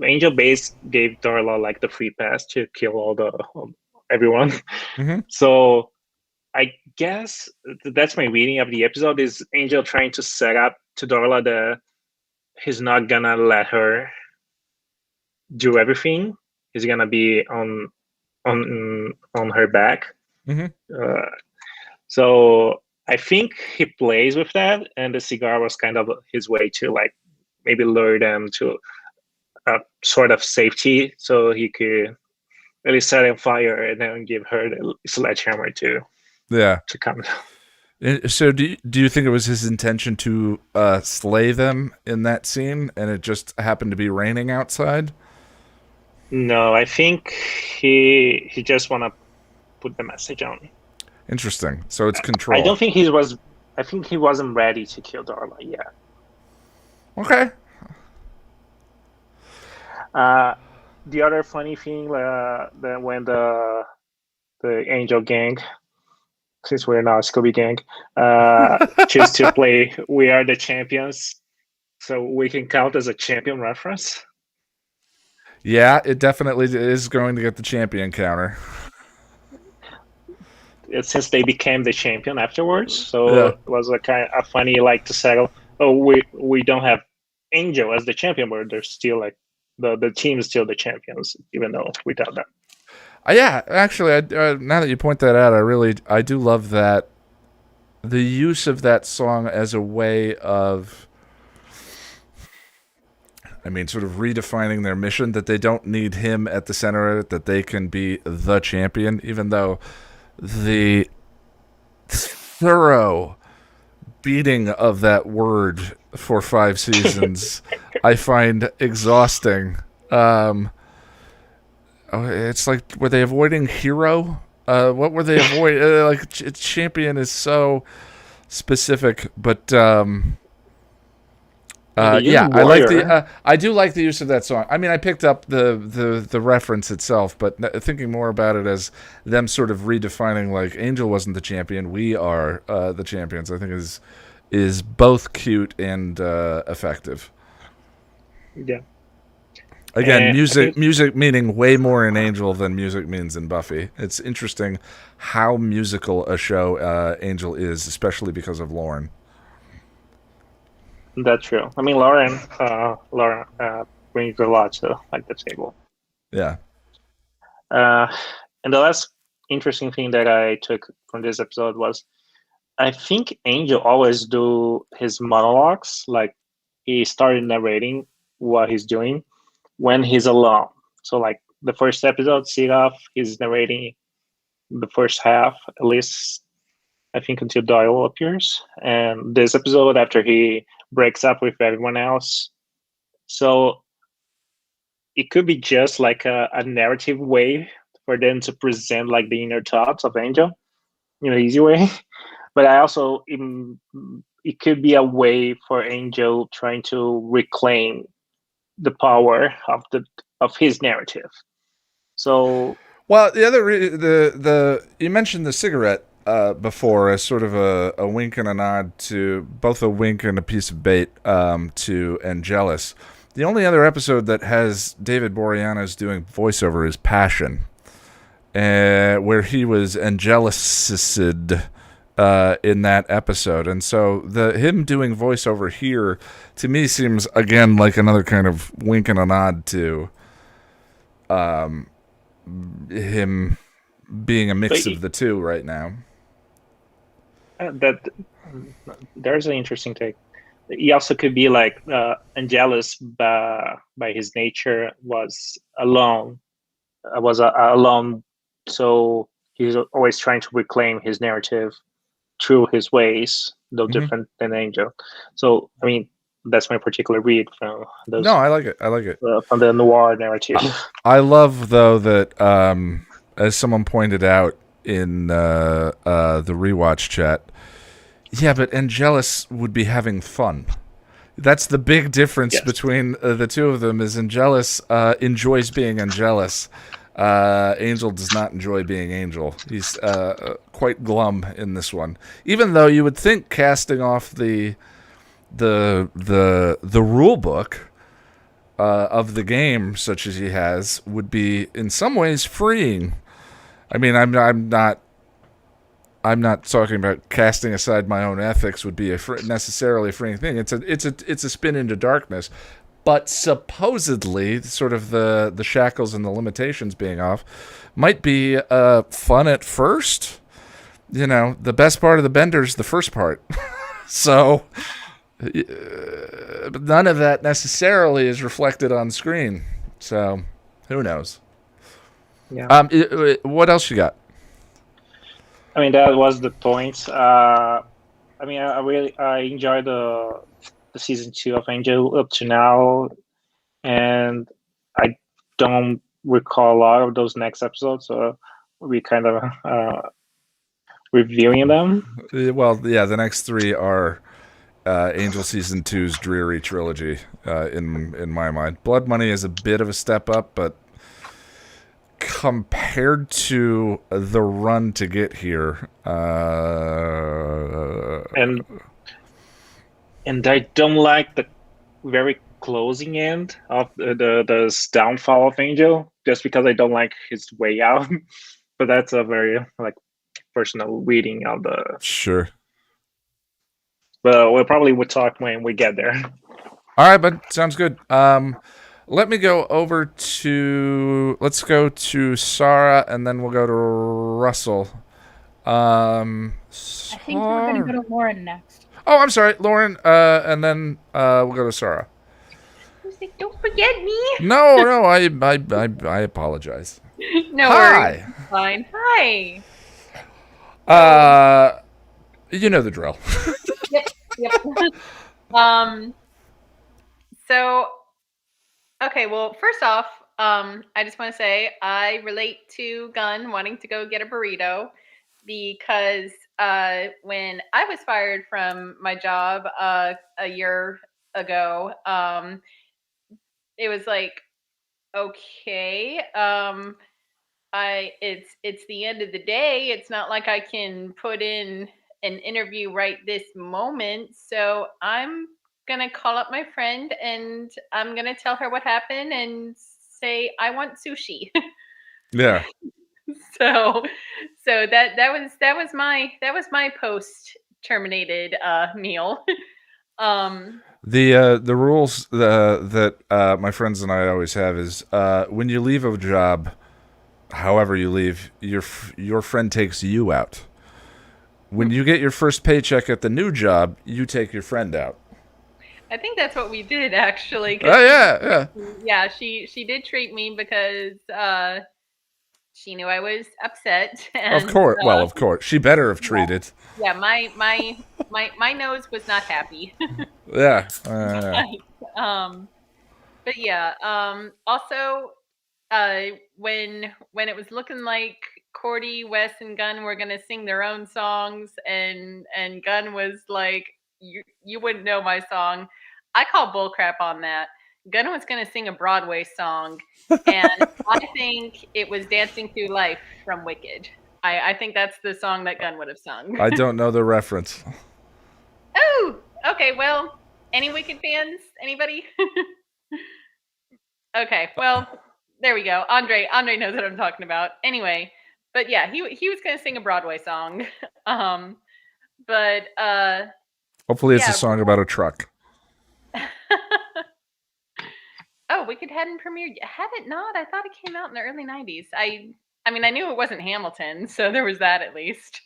G: Angel Base gave Darla like the free pass to kill everyone.
A: Mm-hmm.
G: So I guess that's my reading of the episode, is Angel trying to set up to Darla that he's not gonna let her do everything. He's gonna be on her back. So I think he plays with that, and the cigar was kind of his way to like maybe lure them to a sort of safety, so he could really set on fire and then give her the sledgehammer to come down.
A: So do you think it was his intention to slay them in that scene, and it just happened to be raining outside?
G: No, I think he just want to put the message on.
A: Interesting. So it's control.
G: I don't think he was. I think he wasn't ready to kill Darla yet.
A: Okay.
G: The other funny thing, that when the Angel gang, since we're now Scooby gang, choose to play "We Are the Champions," so we can count as a champion reference.
A: Yeah, it definitely is going to get the champion counter.
G: Since they became the champion afterwards, so it was a kind of funny, like, to say, oh, we don't have Angel as the champion, but they're still like the team is still the champions, even though without them.
A: Yeah, actually, now that you point that out, I do love that the use of that song as a way of, sort of redefining their mission, that they don't need him at the center of it, that they can be the champion, even though the thorough beating of that word for 5 seasons I find exhausting. It's like, were they avoiding hero? What were they avoiding? Champion is so specific, but I do like the use of that song. I picked up the reference itself, but thinking more about it as them sort of redefining, like, Angel wasn't the champion, we are the champions, I think is both cute and effective.
G: Yeah.
A: Again, music meaning way more in Angel than music means in Buffy. It's interesting how musical a show Angel is, especially because of Lauren.
G: That's true. Lauren brings a lot to the table.
A: Yeah.
G: And the last interesting thing that I took from this episode was, I think Angel always do his monologues, like he started narrating what he's doing when he's alone. So like the first episode, Seed Off, he's narrating the first half, at least I think until Doyle appears. And this episode, after he breaks up with everyone else. So it could be just like a narrative way for them to present like the inner thoughts of Angel in an easy way. But it could be a way for Angel trying to reclaim the power of his narrative. So,
A: well, you mentioned the cigarette before as sort of a wink and a nod to both a wink and a piece of bait to Angelus. The only other episode that has David Boreanaz doing voiceover is Passion, where he was Angelus'd in that episode. And so him doing voiceover here, to me, seems, again, like another kind of wink and a nod to him being a mix of the two right now.
G: That there's an interesting take. He also could be like Angelus by his nature was alone, so he's always trying to reclaim his narrative through his ways, though different than Angel. So that's my particular read from those.
A: No, I like it.
G: From the noir narrative.
A: I love, though, that as someone pointed out in the rewatch chat, yeah, but Angelus would be having fun. That's the big difference between the two of them. Is Angelus enjoys being Angelus. Angel does not enjoy being Angel. He's quite glum in this one. Even though you would think casting off the rule book of the game, such as he has, would be in some ways freeing. I'm I'm not talking about casting aside my own ethics would be necessarily a freeing thing. It's a spin into darkness, but supposedly sort of the shackles and the limitations being off might be fun at first. The best part of the bender is the first part. So but none of that necessarily is reflected on screen. So who knows?
G: Yeah.
A: What else you got?
G: I mean, that was the point. I enjoyed the season 2 of Angel up to now, and I don't recall a lot of those next episodes, so we kind of reviewing them.
A: Well, yeah, the next 3 are Angel season 2's dreary trilogy. In my mind, Blood Money is a bit of a step up, but compared to the run to get here,
G: and I don't like the very closing end of the downfall of Angel, just because I don't like his way out. But that's a very personal reading of the.
A: Sure.
G: But we'll probably talk when we get there.
A: All right, but sounds good. Let me go over to. Let's go to Sarah, and then we'll go to Russell.
B: I think we're going to go to Lauren next.
A: Oh, I'm sorry, Lauren, and then we'll go to Sarah.
H: Don't forget me.
A: No, I apologize.
H: No
A: Hi.
H: worries. Fine. Hi.
A: You know the drill.
H: Yep. So, okay. Well, first off, I just want to say I relate to Gunn wanting to go get a burrito because when I was fired from my job a year ago, it was like, okay, it's the end of the day. It's not like I can put in an interview right this moment. So I'm gonna call up my friend and I'm gonna tell her what happened and say I want sushi.
A: Yeah.
H: So that was my post terminated meal.
A: The rules that my friends and I always have is when you leave a job, however you leave, your friend takes you out. When you get your first paycheck at the new job, you take your friend out.
H: I think that's what we did actually.
A: Oh yeah.
H: Yeah, she did treat me because she knew I was upset. And,
A: of course. Well, of course, she better have treated.
H: Yeah, my nose was not happy.
A: Yeah.
H: But yeah. Also, when it was looking like Cordy, Wes, and Gunn were gonna sing their own songs, and Gunn was like, "You wouldn't know my song." I call bullcrap on that. Gunn was gonna sing a Broadway song, and I think it was "Dancing Through Life" from Wicked. I think that's the song that Gunn would have sung.
A: I don't know the reference.
H: Oh, okay. Well, any Wicked fans? Anybody? Okay. Well, there we go. Andre knows what I'm talking about. Anyway, but yeah, he was gonna sing a Broadway song. But
A: hopefully it's a song about a truck.
H: Oh, Wicked hadn't premiered yet. Had it not? I thought it came out in the early 90s. I mean, I knew it wasn't Hamilton, so there was that at least.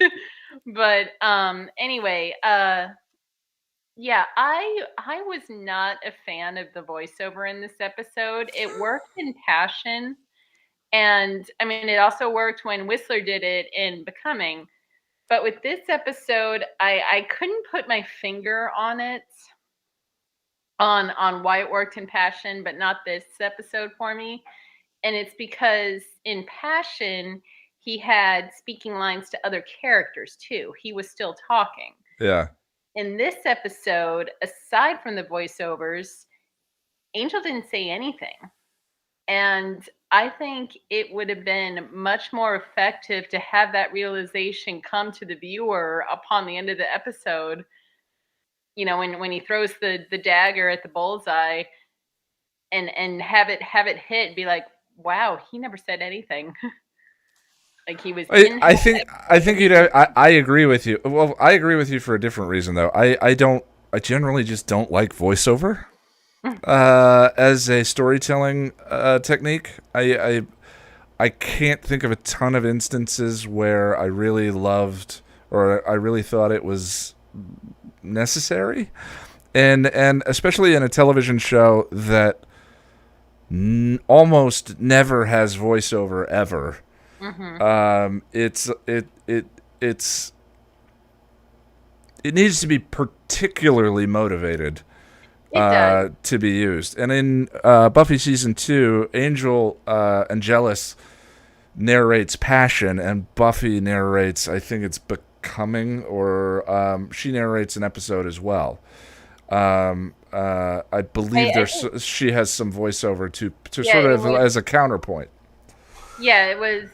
H: But anyway, yeah, I was not a fan of the voiceover in this episode. It worked in Passion, and I mean, it also worked when Whistler did it in Becoming. But with this episode, I couldn't put my finger on it, on why it worked in Passion, but not this episode for me. And it's because in Passion, he had speaking lines to other characters too. He was still talking.
A: Yeah.
H: In this episode, aside from the voiceovers, Angel didn't say anything. And I think it would have been much more effective to have that realization come to the viewer upon the end of the episode. You know, when he throws the dagger at the bullseye and have it hit, be like, wow, he never said anything. Like he was.
A: I think you'd. I agree with you. Well, I agree with you for a different reason, though. I generally just don't like voiceover as a storytelling technique. I can't think of a ton of instances where I really loved or I really thought it was necessary, and especially in a television show that almost never has voiceover ever. Mm-hmm. It needs to be particularly motivated to be used. And in Buffy season 2, Angelus narrates passion, and Buffy narrates, I think it's becoming, or she narrates an episode as well. I believe she has some voiceover to sort of as a counterpoint.
H: Yeah, it was.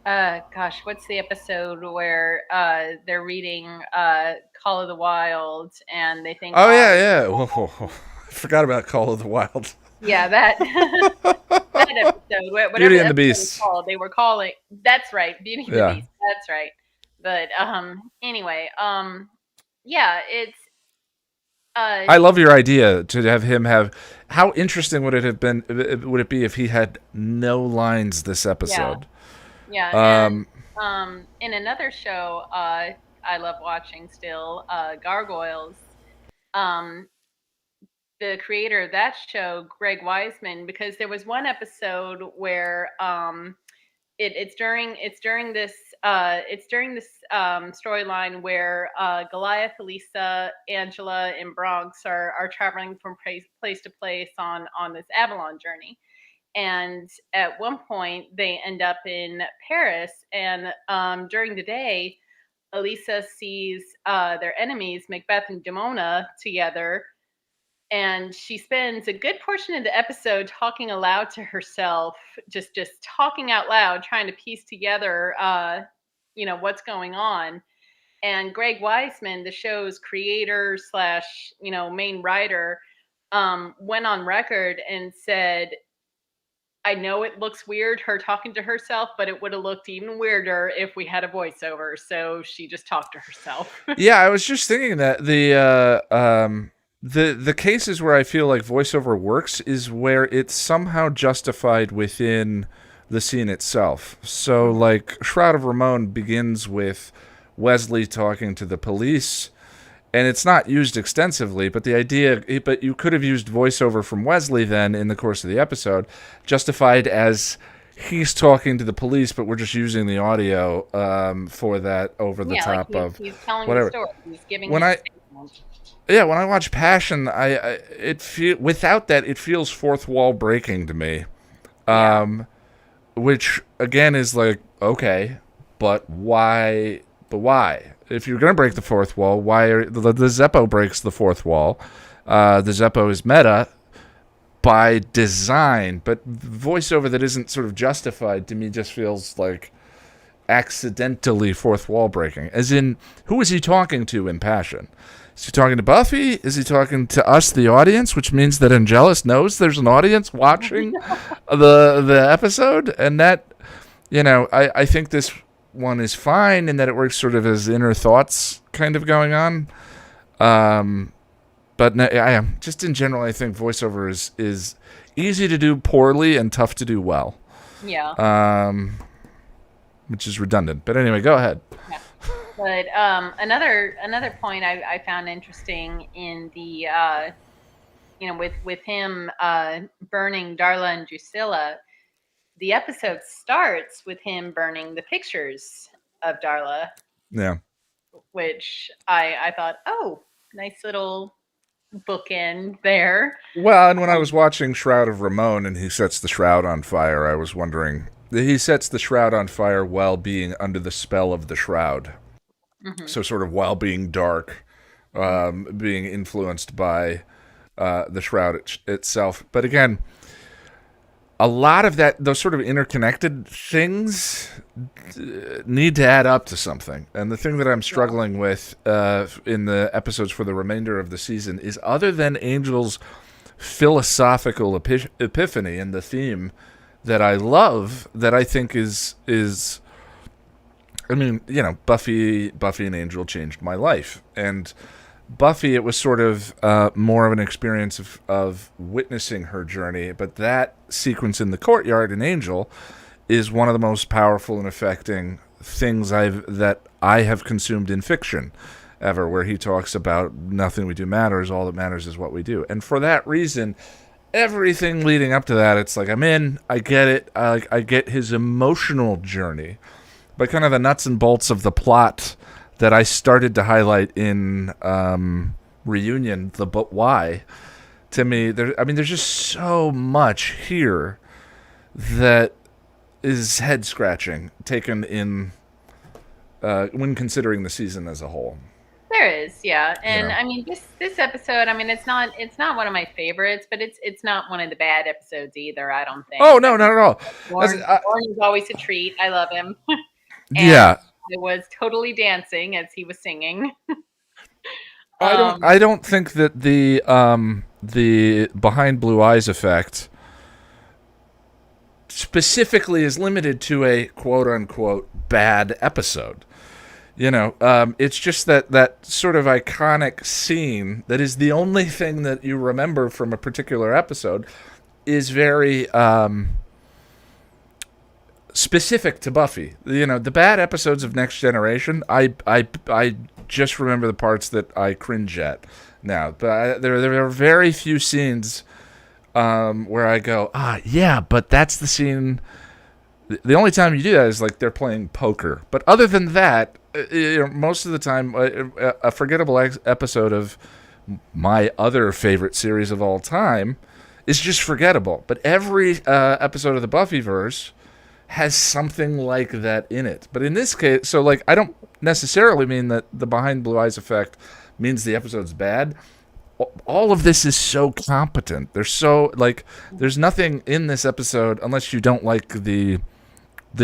H: Gosh, what's the episode where they're reading Call of the Wild and they think?
A: Oh yeah. Whoa. I forgot about Call of the Wild.
H: Yeah, that that episode. Whatever
A: Beauty and the Beast.
H: They were calling. That's right, Beauty and the Beast. That's right. But anyway, yeah, it's.
A: I love your idea to have him have. How interesting would it have been? Would it be if he had no lines this episode?
H: Yeah. In another show, I love watching still, Gargoyles. The creator of that show, Greg Weisman, because there was one episode where it's during this storyline where Goliath, Elisa, Angela, and Bronx are traveling from place to place on this Avalon journey, and at one point they end up in Paris, and during the day, Elisa sees their enemies Macbeth and Demona together. And she spends a good portion of the episode talking aloud to herself, just talking out loud, trying to piece together, what's going on. And Greg Weisman, the show's creator / main writer, went on record and said, I know it looks weird, her talking to herself, but it would have looked even weirder if we had a voiceover. So she just talked to herself.
A: Yeah, I was just thinking that the cases where I feel like voiceover works is where it's somehow justified within the scene itself. So, like, Shroud of Ramon begins with Wesley talking to the police, and it's not used extensively, but but you could have used voiceover from Wesley then in the course of the episode, justified as he's talking to the police, but we're just using the audio for that over the top of
H: he's telling
A: whatever.
H: The story. He's giving
A: Yeah, when I watch Passion, without that, it feels fourth wall breaking to me. Which again is like, okay, but why? But why? If you're gonna break the fourth wall, why the Zeppo breaks the fourth wall? The Zeppo is meta by design, but voiceover that isn't sort of justified to me just feels like accidentally fourth wall breaking. As in, who is he talking to in Passion? Is he talking to Buffy? Is he talking to us, the audience, which means that Angelus knows there's an audience watching the episode? And that, I think this one is fine in that it works sort of as inner thoughts kind of going on. But just in general, I think voiceover is easy to do poorly and tough to do well.
H: Yeah.
A: Which is redundant. But anyway, go ahead.
H: Yeah. But another point I found interesting in the with him burning Darla and Drusilla, the episode starts with him burning the pictures of Darla.
A: Yeah.
H: Which I thought, oh, nice little bookend there.
A: Well, and when I was watching Shroud of Ramon and he sets the shroud on fire, I was wondering, he sets the shroud on fire while being under the spell of the shroud. Mm-hmm. So sort of while being dark, being influenced by the shroud itself. But again, a lot of those sort of interconnected things need to add up to something. And the thing that I'm struggling with in the episodes for the remainder of the season is, other than Angel's philosophical epiphany and the theme that I love, that I think is I mean, Buffy and Angel changed my life, and Buffy, it was sort of more of an experience of witnessing her journey, but that sequence in the courtyard in Angel is one of the most powerful and affecting things that I have consumed in fiction ever, where he talks about nothing we do matters, all that matters is what we do. And for that reason, everything leading up to that, it's like, I'm in, I get it, I get his emotional journey, but kind of the nuts and bolts of the plot that I started to highlight in Reunion, the but why, to me, there's just so much here that is head scratching, taken in when considering the season as a whole.
H: There is, yeah, and I mean this episode. I mean, it's not one of my favorites, but it's not one of the bad episodes either. I don't think.
A: Oh no, not at all.
H: Lauren is always a treat. I love him.
A: Yeah,
H: I was totally dancing as he was singing.
A: I don't think that the Behind Blue Eyes effect specifically is limited to a quote unquote bad episode. It's just that sort of iconic scene that is the only thing that you remember from a particular episode is very specific to Buffy. The bad episodes of Next Generation, I just remember the parts that I cringe at now. But there are very few scenes where I go, yeah, but that's the scene. The only time you do that is like they're playing poker. But other than that, most of the time, a forgettable episode of my other favorite series of all time is just forgettable. But every episode of the Buffyverse has something like that in it. But in this case, so like I don't necessarily mean that the Behind Blue Eyes effect means the episode's bad. All of this is so competent. There's nothing in this episode, unless you don't like the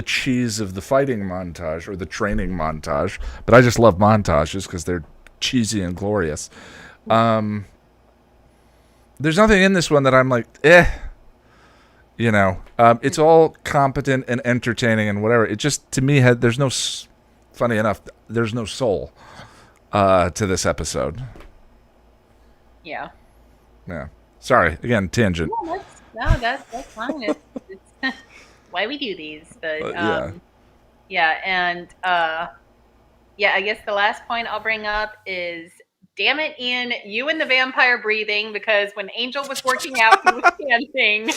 A: cheese of the fighting montage or the training montage, but I just love montages because they're cheesy and glorious. There's nothing in this one that I'm like, it's all competent and entertaining and whatever. It just, to me, funny enough, there's no soul to this episode.
H: Yeah.
A: Sorry, again, tangent.
H: That's fine. It's why we do these, but and I guess the last point I'll bring up is, damn it, Ian, you and the vampire breathing, because when Angel was working out, he was panting,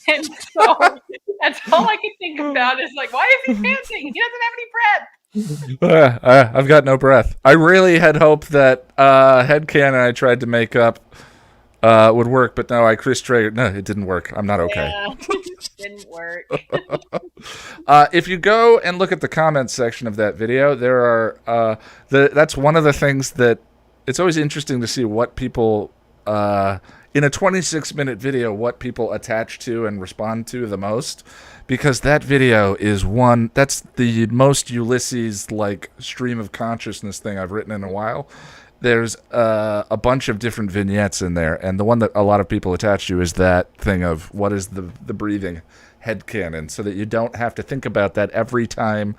H: and so that's all I could think about is like, why is he panting? He doesn't have any breath.
A: I've got no breath. I really had hoped that headcanon I tried to make up would work, but no, Chris Traeger. No, it didn't work. I'm not okay.
H: Yeah, didn't work.
A: If you go and look at the comments section of that video, there are that's one of the things that it's always interesting to see what people in a 26-minute video, what people attach to and respond to the most, because that video is that's the most Ulysses like stream of consciousness thing I've written in a while. There's a bunch of different vignettes in there, and the one that a lot of people attach to is that thing of what is the breathing headcanon, so that you don't have to think about that every time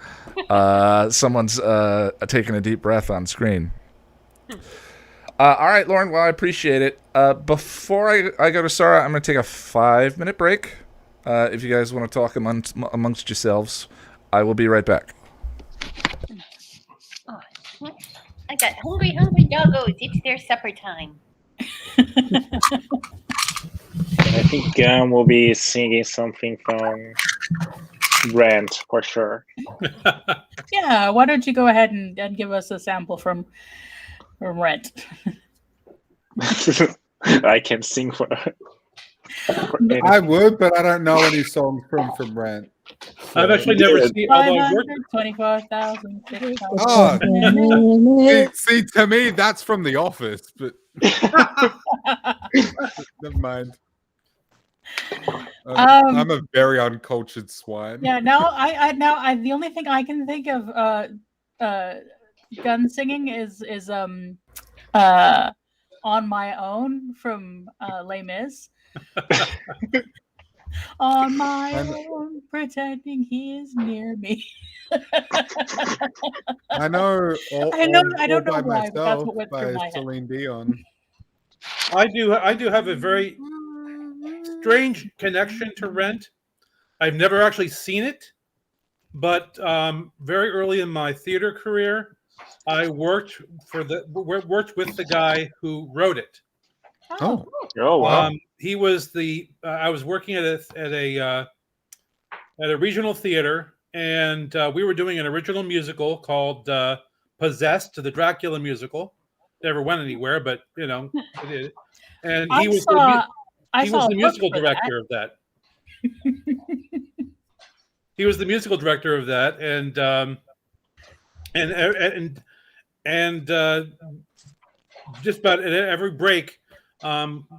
A: someone's taking a deep breath on screen. All right, Lauren, well, I appreciate it. Before I go to Sarah, I'm going to take a 5-minute break. If you guys want to talk amongst yourselves, I will be right back.
H: I got hungry doggos. It's their supper time.
G: I think will be singing something from Rent for sure.
B: Yeah, why don't you go ahead and give us a sample from Rent?
G: I can sing for
C: I would, but I don't know any songs from Rent.
D: I've actually never seen.
B: 524,000.
C: Oh, see, to me, that's from The Office, but never mind. I'm a very uncultured swine.
B: Yeah, I the only thing I can think of gun singing is On My Own from Les Mis. On my own, pretending he is near me.
C: I know.
B: I don't know
C: by
B: why, but that's
C: myself
B: what went through
C: by
B: my head.
C: Celine Dion.
D: I do have a very strange connection to Rent. I've never actually seen it, but very early in my theater career, I worked with the guy who wrote it.
C: Oh,
G: wow!
D: He was I was working at a regional theater, and we were doing an original musical called Possessed, the Dracula musical. Never went anywhere, but it did. And he was the musical director of that. He was the musical director of that, and just about at every break,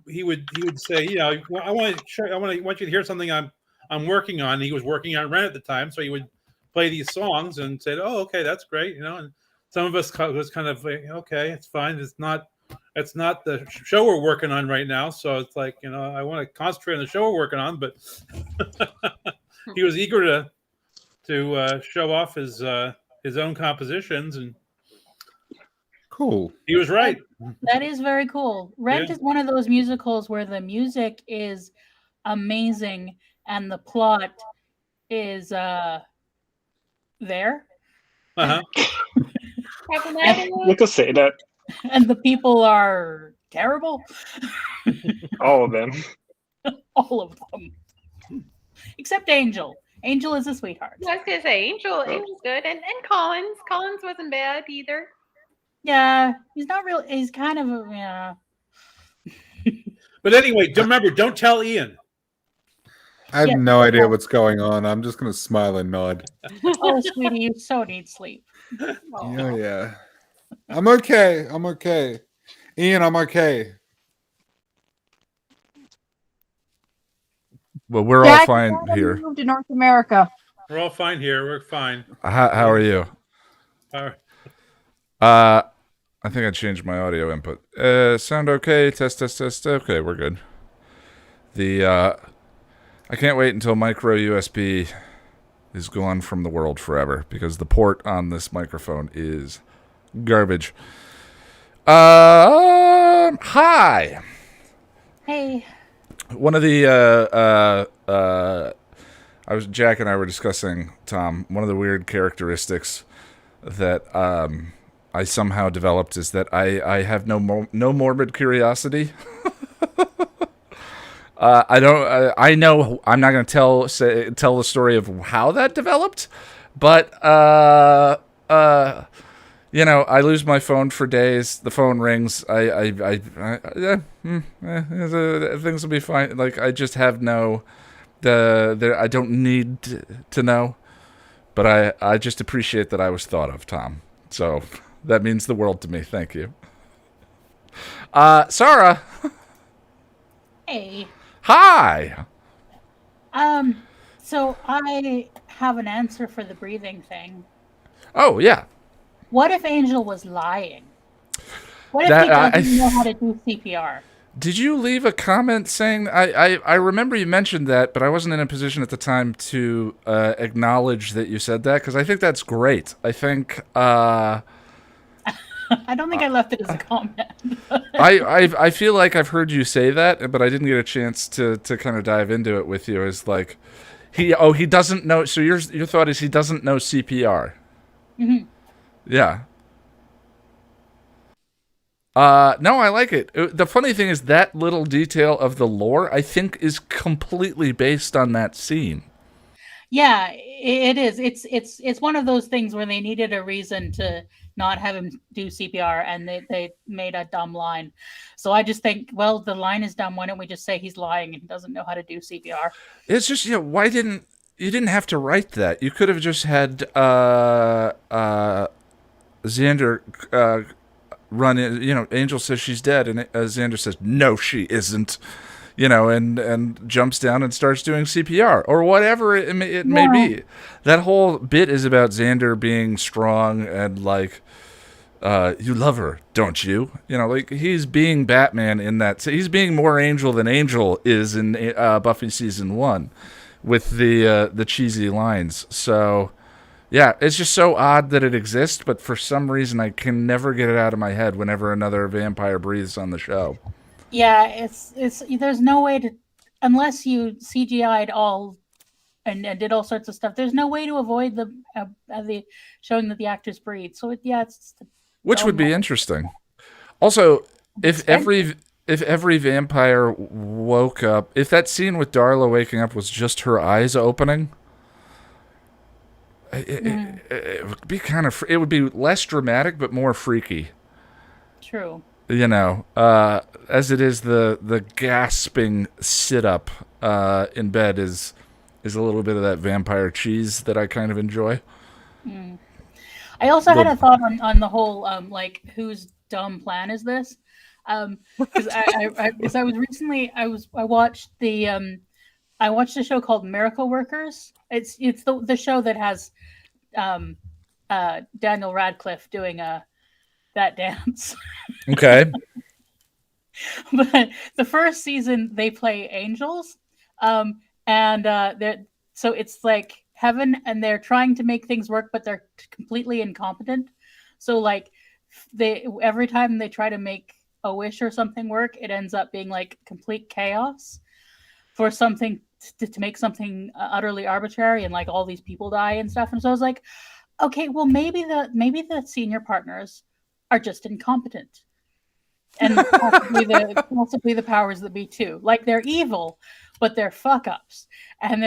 D: he would say, I want you to hear something I'm working on. And he was working on Rent at the time, so he would play these songs and say, "Oh, okay, that's great," And some of us was kind of like, "Okay, it's fine. It's not the show we're working on right now." So it's like, I want to concentrate on the show we're working on, but he was eager to show off his own compositions, and
C: cool.
D: He was right.
B: That is very cool. Rent is one of those musicals where the music is amazing and the plot is there.
D: Uh-huh.
G: You could say that.
B: And the people are terrible.
G: All of them.
B: All of them. Except Angel. Angel is a sweetheart.
H: I was gonna say Angel's good, and Collins wasn't bad either.
B: Yeah, he's not real. He's kind of
D: But anyway, remember, don't tell Ian.
C: I have no idea what's going on. I'm just gonna smile and nod.
B: Oh, sweetie, you so need sleep.
C: Oh yeah. I'm okay. Ian, I'm okay.
A: Well, we're all fine here.
F: Moved to North America.
D: We're all fine here. We're fine.
A: How are you?
D: All right.
A: I think I changed my audio input. Sound okay? Test. Okay, we're good. I can't wait until micro USB is gone from the world forever, because the port on this microphone is garbage. Hi.
B: Hey.
A: One of the Jack and I were discussing, Tom, one of the weird characteristics that I somehow developed is that I have no morbid curiosity. I know I'm not going to tell the story of how that developed, but I lose my phone for days. The phone rings. Things will be fine. Like, I just have I don't need to know, but I just appreciate that I was thought of, Tom. So that means the world to me. Thank you. Sarah.
B: Hey.
A: Hi.
B: So I have an answer for the breathing thing.
A: Oh, yeah.
B: What if Angel was lying? What if he doesn't know how to do CPR?
A: Did you leave a comment saying... I remember you mentioned that, but I wasn't in a position at the time to acknowledge that you said that, because I think that's great. I think...
B: I don't think I left it as a comment.
A: I feel like I've heard you say that, but I didn't get a chance to kind of dive into it with you. As like, he doesn't know. So your thought is he doesn't know CPR.
B: Mm-hmm.
A: Yeah. No, I like it. The funny thing is that little detail of the lore, I think, is completely based on that scene.
B: Yeah, it is. It's one of those things where they needed a reason to not have him do CPR, and they made a dumb line. So I just think, well, the line is dumb. Why don't we just say he's lying and doesn't know how to do CPR?
A: It's just, why didn't you have to write that? You could have just had Xander run in. Angel says she's dead, and Xander says no, she isn't. And jumps down and starts doing CPR or whatever it may be. That whole bit is about Xander being strong and like, You love her, don't you? You know, like he's being Batman in that. So he's being more Angel than Angel is in Buffy season 1, with the cheesy lines. So, yeah, it's just so odd that it exists, but for some reason I can never get it out of my head whenever another vampire breathes on the show.
B: Yeah, it's there's no way to, unless you CGI'd all and did all sorts of stuff. There's no way to avoid the showing that the actors breathe. So it's
A: which would be interesting. Also, if every vampire woke up, if that scene with Darla waking up was just her eyes opening, it would be kind of, it would be less dramatic but more freaky.
B: True.
A: You know, as it is, the gasping sit up in bed is a little bit of that vampire cheese that I kind of enjoy.
B: I also had a thought on the whole like whose dumb plan is this? Because I watched a show called Miracle Workers. It's the show that has Daniel Radcliffe doing that dance.
A: Okay.
B: But the first season they play angels, and so it's like heaven, and they're trying to make things work, but they're completely incompetent. So like every time they try to make a wish or something work, it ends up being like complete chaos for something to make something utterly arbitrary, and like all these people die and stuff. And so I was like, okay, well maybe the senior partners are just incompetent, and possibly the powers that be too. Like they're evil, but they're fuck ups, and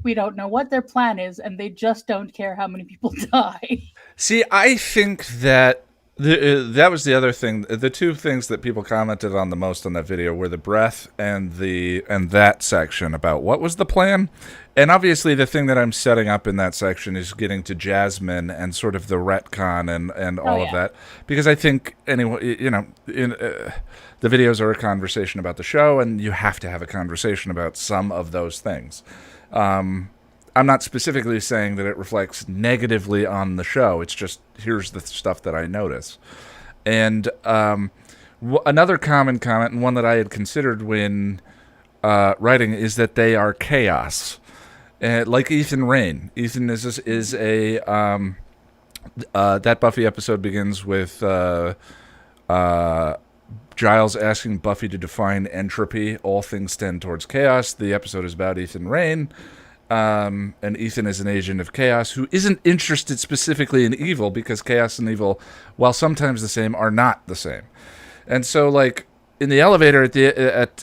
B: we don't know what their plan is, and they just don't care how many people die.
A: See, I think that that was the other thing. The two things that people commented on the most on that video were the breath and that section about what was the plan. And obviously the thing that I'm setting up in that section is getting to Jasmine and sort of the retcon and all of that. Because I think, anyway, you know, the videos are a conversation about the show, and you have to have a conversation about some of those things. I'm not specifically saying that it reflects negatively on the show. It's just, here's the stuff that I notice. And another common comment, and one that I had considered when writing, is that they are chaos. Like Ethan Rain. Ethan is a that Buffy episode begins with Giles asking Buffy to define entropy. All things tend towards chaos. The episode is about Ethan Rain. And Ethan is an agent of chaos who isn't interested specifically in evil, because chaos and evil, while sometimes the same, are not the same. And so, like, in the elevator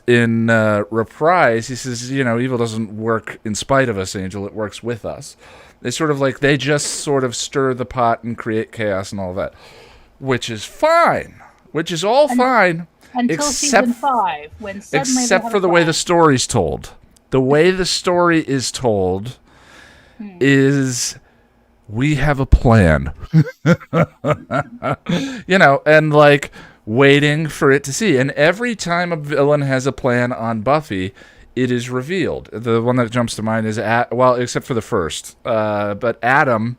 A: in Reprise, he says, you know, evil doesn't work in spite of us, Angel. It works with us. They sort of like, they just sort of stir the pot and create chaos and all that, which is fine. Which is all fine.
B: Until season 5, when suddenly
A: except for the way the story's told. The way the story is told is, we have a plan. You know, and like waiting for it to see. And every time a villain has a plan on Buffy, it is revealed. The one that jumps to mind is, well, except for the first. But Adam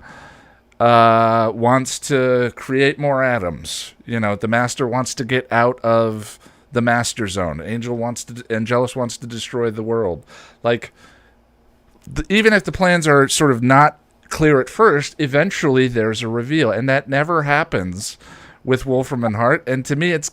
A: wants to create more atoms. You know, the Master wants to get out of the Master Zone. Angelus wants to destroy the world. Like, even if the plans are sort of not clear at first, eventually there's a reveal, and that never happens with Wolfram and Hart. And to me, it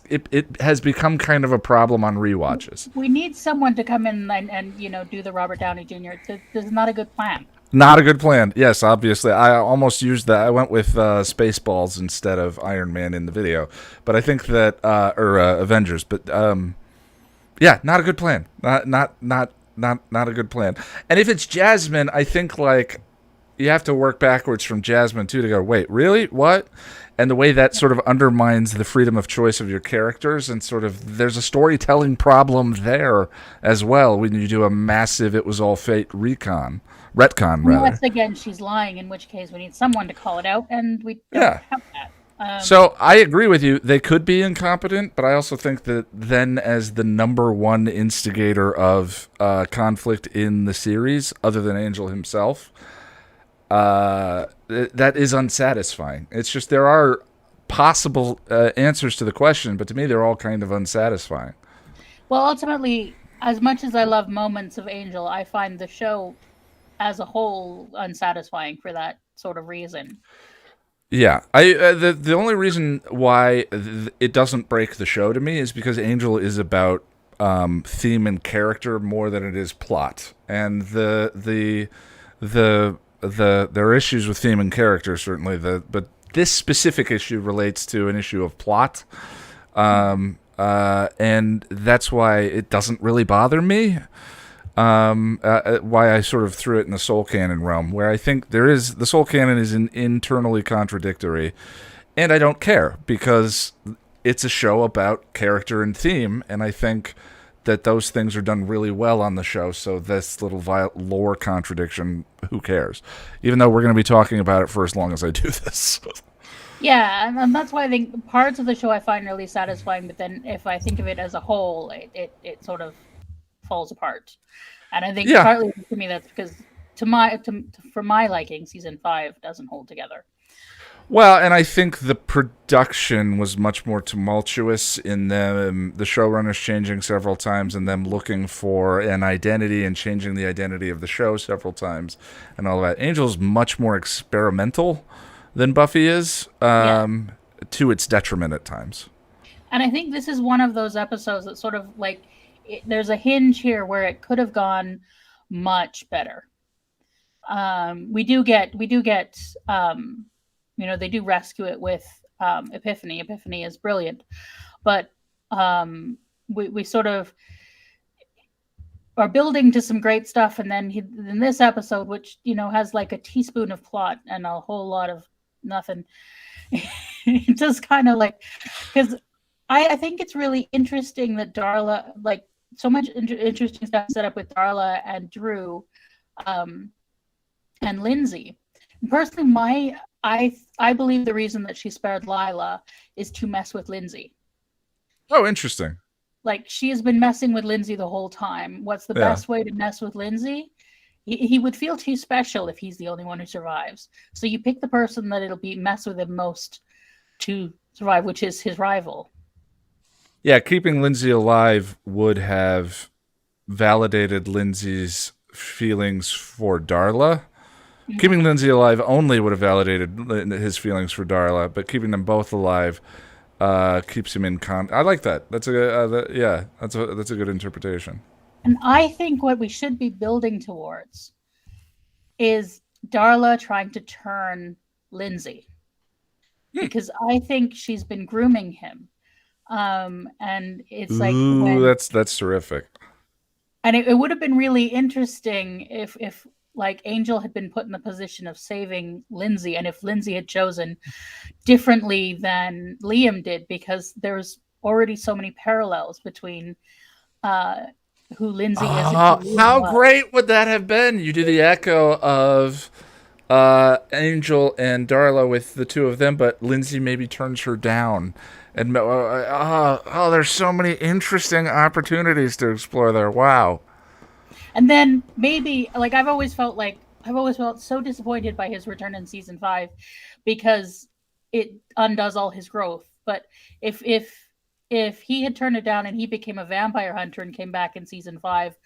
A: has become kind of a problem on rewatches.
B: We need someone to come in and you know, do the Robert Downey Jr. This is not a good plan.
A: Not a good plan. Yes, obviously. I almost used that. I went with Spaceballs instead of Iron Man in the video. But I think that, or Avengers. But yeah, not a good plan. Not a good plan. And if it's Jasmine, I think like you have to work backwards from Jasmine too to go, wait, really? What? And the way that sort of undermines the freedom of choice of your characters, and sort of there's a storytelling problem there as well when you do a massive "it was all fate" retcon, rather.
B: Unless again she's lying, in which case we need someone to call it out, and we don't have that.
A: So I agree with you. They could be incompetent, but I also think that then, as the number one instigator of conflict in the series, other than Angel himself, that is unsatisfying. It's just there are possible answers to the question, but to me, they're all kind of unsatisfying.
B: Well, ultimately, as much as I love moments of Angel, I find the show as a whole unsatisfying for that sort of reason.
A: Yeah, the only reason why it doesn't break the show to me is because Angel is about theme and character more than it is plot, and there are issues with theme and character certainly. But this specific issue relates to an issue of plot, and that's why it doesn't really bother me. Why I sort of threw it in the Soul Canon realm, where I think the Soul Canon is internally contradictory, and I don't care because it's a show about character and theme, and I think that those things are done really well on the show. So this little lore contradiction, who cares? Even though we're going to be talking about it for as long as I do this.
B: Yeah, and that's why I think parts of the show I find really satisfying, but then if I think of it as a whole, it sort of falls apart. And I think partly to me that's because for my liking, season 5 doesn't hold together.
A: Well, and I think the production was much more tumultuous in the showrunners changing several times and them looking for an identity and changing the identity of the show several times and all that. Angel's much more experimental than Buffy is, to its detriment at times.
B: And I think this is one of those episodes that sort of like, there's a hinge here where it could have gone much better. We do get, they do rescue it with Epiphany. Epiphany is brilliant, but we sort of are building to some great stuff, and then in this episode, which has like a teaspoon of plot and a whole lot of nothing, it just kind of like, because I think it's really interesting that Darla, like, so much interesting stuff set up with Darla and Drew and Lindsay. Personally, I believe the reason that she spared Lila is to mess with Lindsay.
A: Oh, interesting.
B: Like, she has been messing with Lindsay the whole time. What's the best way to mess with Lindsay? He would feel too special if he's the only one who survives. So you pick the person that it'll be mess with him most to survive, which is his rival.
A: Yeah, keeping Lindsay alive would have validated Lindsay's feelings for Darla. Mm-hmm. Keeping Lindsay alive only would have validated his feelings for Darla, but keeping them both alive keeps him in I like that. That's a that's a good interpretation.
B: And I think what we should be building towards is Darla trying to turn Lindsay, because I think she's been grooming him. And it's like,
A: that's terrific.
B: And it would have been really interesting if like Angel had been put in the position of saving Lindsay, and if Lindsay had chosen differently than Liam did, because there's already so many parallels between who Lindsay is.
A: How great would that have been? You do the echo of Angel and Darla with the two of them, but Lindsay maybe turns her down. And there's so many interesting opportunities to explore there. Wow.
B: And then maybe, like, I've always felt so disappointed by his return in season 5 because it undoes all his growth. But if he had turned it down and he became a vampire hunter and came back in season 5,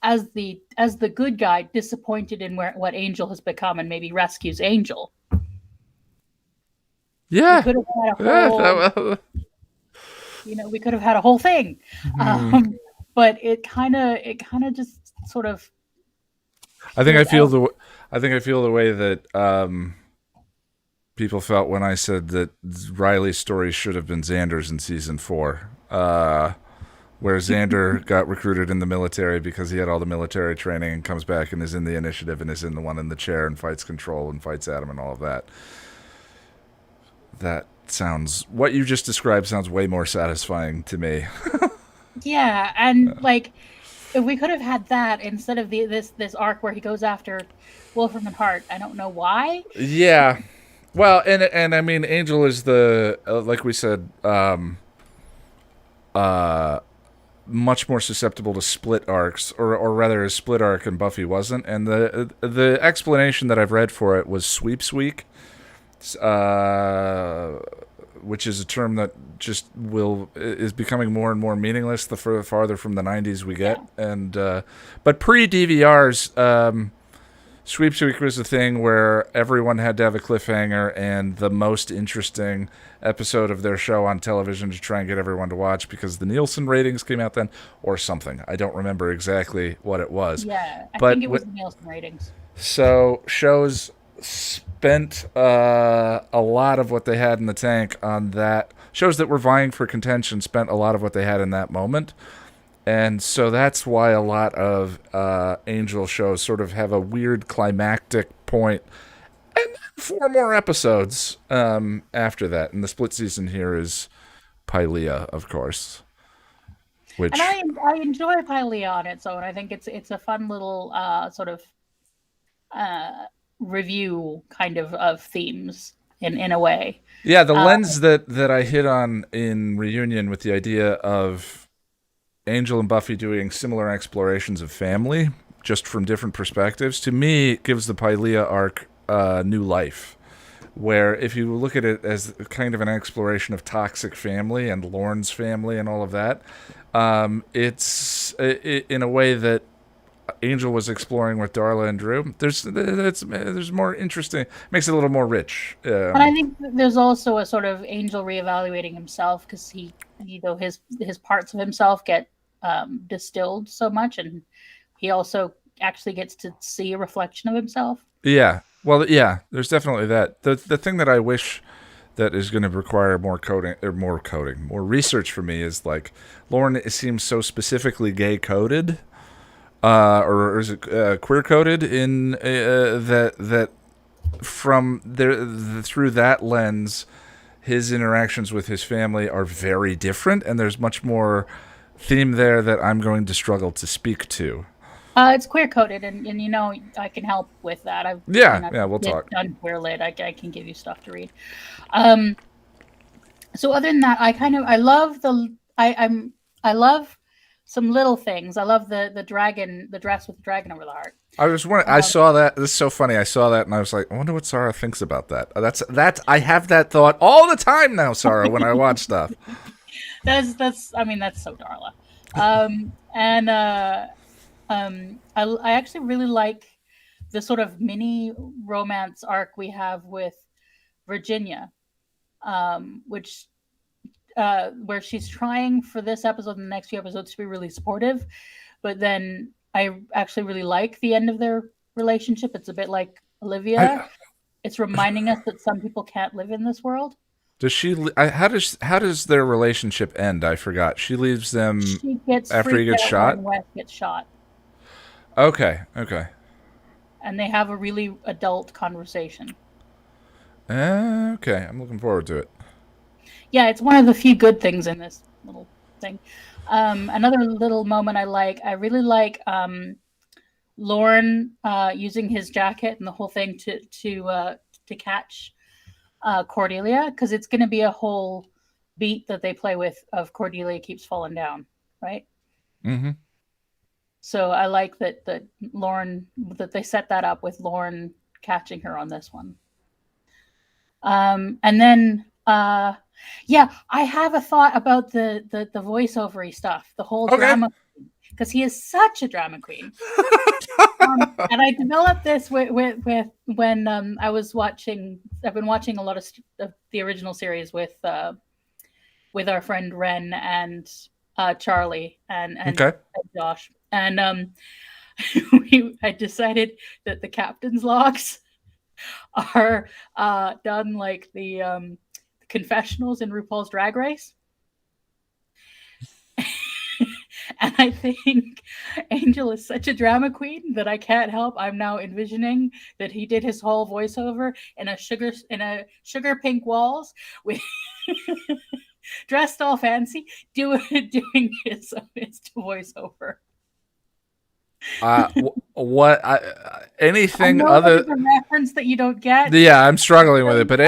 B: as the good guy, disappointed in what Angel has become, and maybe rescues Angel.
A: Yeah.
B: We could have had a whole, we could have had a whole thing. Mm-hmm. But it kind of just sort of.
A: I think I feel the way that people felt when I said that Riley's story should have been Xander's in season 4, where Xander got recruited in the military because he had all the military training and comes back and is in the initiative and is in the one in the chair and fights Control and fights Adam and all of that. What you just described sounds way more satisfying to me.
B: Yeah, and like, if we could have had that instead of this arc where he goes after Wolfram and Hart, I don't know why.
A: Yeah, well, and I mean, Angel is the like we said, much more susceptible to split arcs, or rather, a split arc, and Buffy wasn't. And the explanation that I've read for it was Sweeps Week. which is a term that just is becoming more and more meaningless the farther from the 90s we get. And but pre-DVRs, Sweeps Week was a thing where everyone had to have a cliffhanger and the most interesting episode of their show on television to try and get everyone to watch, because the Nielsen ratings came out then or something. I don't remember exactly what it was.
B: Yeah, I think it was the Nielsen ratings.
A: So shows spent a lot of what they had in the tank on that. Shows that were vying for contention spent a lot of what they had in that moment. And so that's why a lot of Angel shows sort of have a weird climactic point, and then 4 more episodes after that. And the split season here is Pylea, of course. Which,
B: and I enjoy Pylea on its own. I think it's a fun little sort of review kind of themes in a way.
A: Yeah, the lens that I hit on in Reunion with the idea of Angel and Buffy doing similar explorations of family, just from different perspectives, to me gives the Pylea arc new life. Where if you look at it as kind of an exploration of toxic family and Lorne's family and all of that, it's in a way that Angel was exploring with Darla and Drew. There's more interesting, makes it a little more rich.
B: And I think there's also a sort of Angel reevaluating himself, because he his parts of himself get distilled so much, and he also actually gets to see a reflection of himself.
A: Yeah, well, yeah, there's definitely that. The thing that I wish that is going to require more research for me is, like, Lorne seems so specifically gay coded, or is it queer coded in that from there through that lens, his interactions with his family are very different, and there's much more theme there that I'm going to struggle to speak to.
B: It's queer coded, and I can help with that.
A: We'll talk.
B: Done queer lit. I can give you stuff to read. So other than that, I love some little things. I love the dragon, the dress with the dragon over the heart.
A: I saw that. This is so funny. I saw that and I was like, I wonder what Sarah thinks about that. I have that thought all the time now, Sarah, when I watch stuff.
B: That's so Darla. I actually really like the sort of mini romance arc we have with Virginia, which where she's trying for this episode and the next few episodes to be really supportive, but then I actually really like the end of their relationship. It's a bit like Olivia. It's reminding us that some people can't live in this world.
A: Does she? How does their relationship end? I forgot. She leaves them after he gets shot.
B: When Wes gets shot.
A: Okay.
B: And they have a really adult conversation.
A: Okay, I'm looking forward to it.
B: Yeah, it's one of the few good things in this little thing. Another little moment I really like Lorne using his jacket and the whole thing to catch Cordelia, because it's going to be a whole beat that they play with of Cordelia keeps falling down, right?
A: Mm-hmm. So
B: I like that they set that up with Lorne catching her on this one. And then I have a thought about the voiceover-y stuff, the whole drama, because he is such a drama queen. And I developed this with when I was watching. I've been watching a lot of the original series with our friend Ren and Charlie and Josh, and I decided that the captain's logs are done like the confessionals in RuPaul's Drag Race. And I think Angel is such a drama queen that I can't help. I'm now envisioning that he did his whole voiceover in a sugar pink walls with dressed all fancy, doing his voiceover.
A: Anything other
B: reference that you don't get?
A: Yeah, I'm struggling with it, but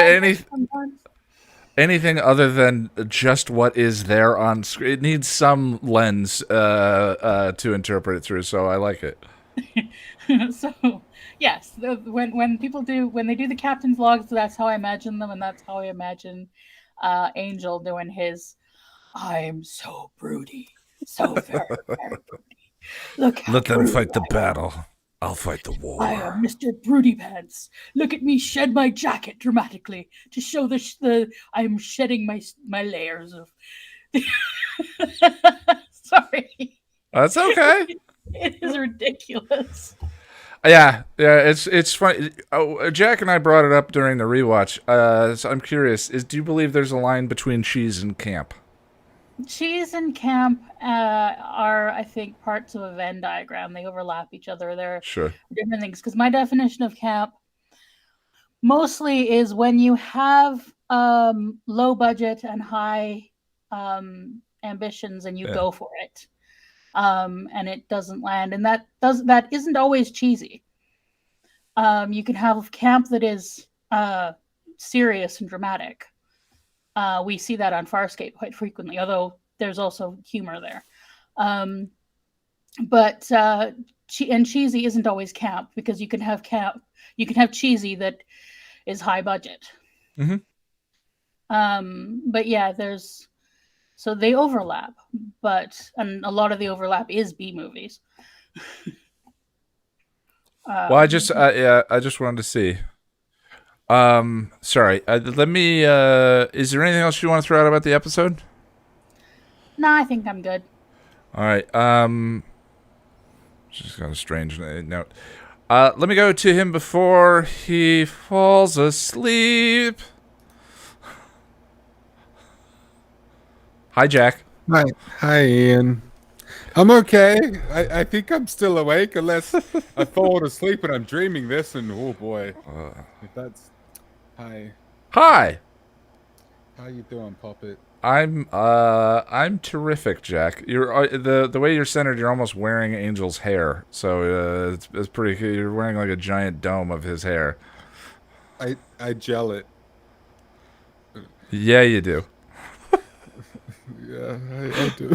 A: anything other than just what is there on screen, it needs some lens to interpret it through. So I like it.
B: So yes, when they do the captain's logs, that's how I imagine them, and that's how I imagine Angel doing his. I am so broody, so very, very broody. Look,
A: let them fight the battle. I'll fight the war.
B: I am Mr. Broody Pants. Look at me shed my jacket dramatically to show I am shedding my layers of. Sorry.
A: That's okay.
B: It is ridiculous.
A: Yeah, it's funny. Jack and I brought it up during the rewatch. So I'm curious: do you believe there's a line between cheese and camp?
B: Cheese and camp are, I think, parts of a Venn diagram. They overlap each other. They're different things. Because my definition of camp mostly is when you have low budget and high ambitions, and you go for it, and it doesn't land, and that isn't always cheesy. You can have camp that is serious and dramatic. We see that on Farscape quite frequently, although there's also humor there. But cheesy isn't always camp, because you can have cheesy that is high budget.
A: Mm-hmm.
B: But yeah, so they overlap, and a lot of the overlap is B movies.
A: Well, I just wanted to see. Sorry. Let me. Is there anything else you want to throw out about the episode?
B: No, I think I'm good.
A: All right. Just got a strange note. Let me go to him before he falls asleep. Hi, Jack.
C: Hi, Ian. I'm okay. I think I'm still awake, unless I fall asleep and I'm dreaming this, and oh boy, if that's hi.
A: Hi.
C: How you doing, Puppet?
A: I'm terrific, Jack. You're the way you're centered. You're almost wearing Angel's hair, so it's pretty. You're wearing like a giant dome of his hair.
C: I gel it.
A: Yeah, you do.
C: Yeah, I do.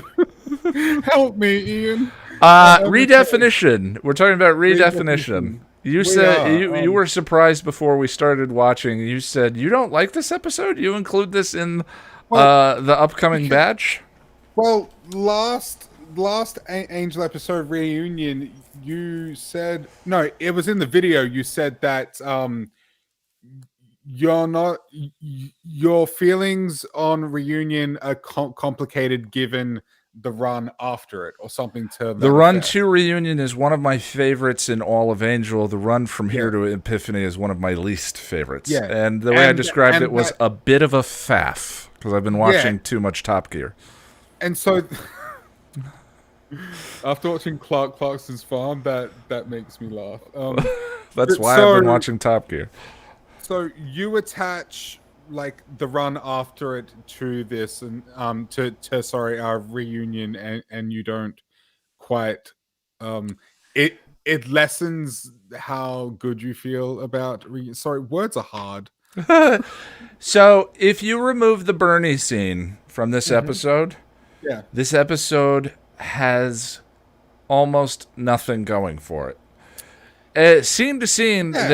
C: Help me, Ian.
A: Redefinition. We're talking about redefinition. You said you were surprised before we started watching. You said you don't like this episode. You include this in the upcoming batch.
C: Well, last Angel episode reunion, you said no. It was in the video. You said that your feelings on reunion are complicated given the run after it, or something to that
A: the run
C: effect.
A: to reunion is one of my favorites in all of Angel. The run from here to Epiphany is one of my least favorites. Yeah, and the way I described it was a bit of a faff, because I've been watching too much Top Gear.
C: And so after watching Clarkson's Farm, that makes me laugh.
A: That's why I've been watching Top Gear.
C: So you attach like the run after it to this, and our reunion, and you don't quite it lessens how good you feel about words are hard.
A: So if you remove the Bernie scene from this episode, this episode has almost nothing going for it. Scene to scene, this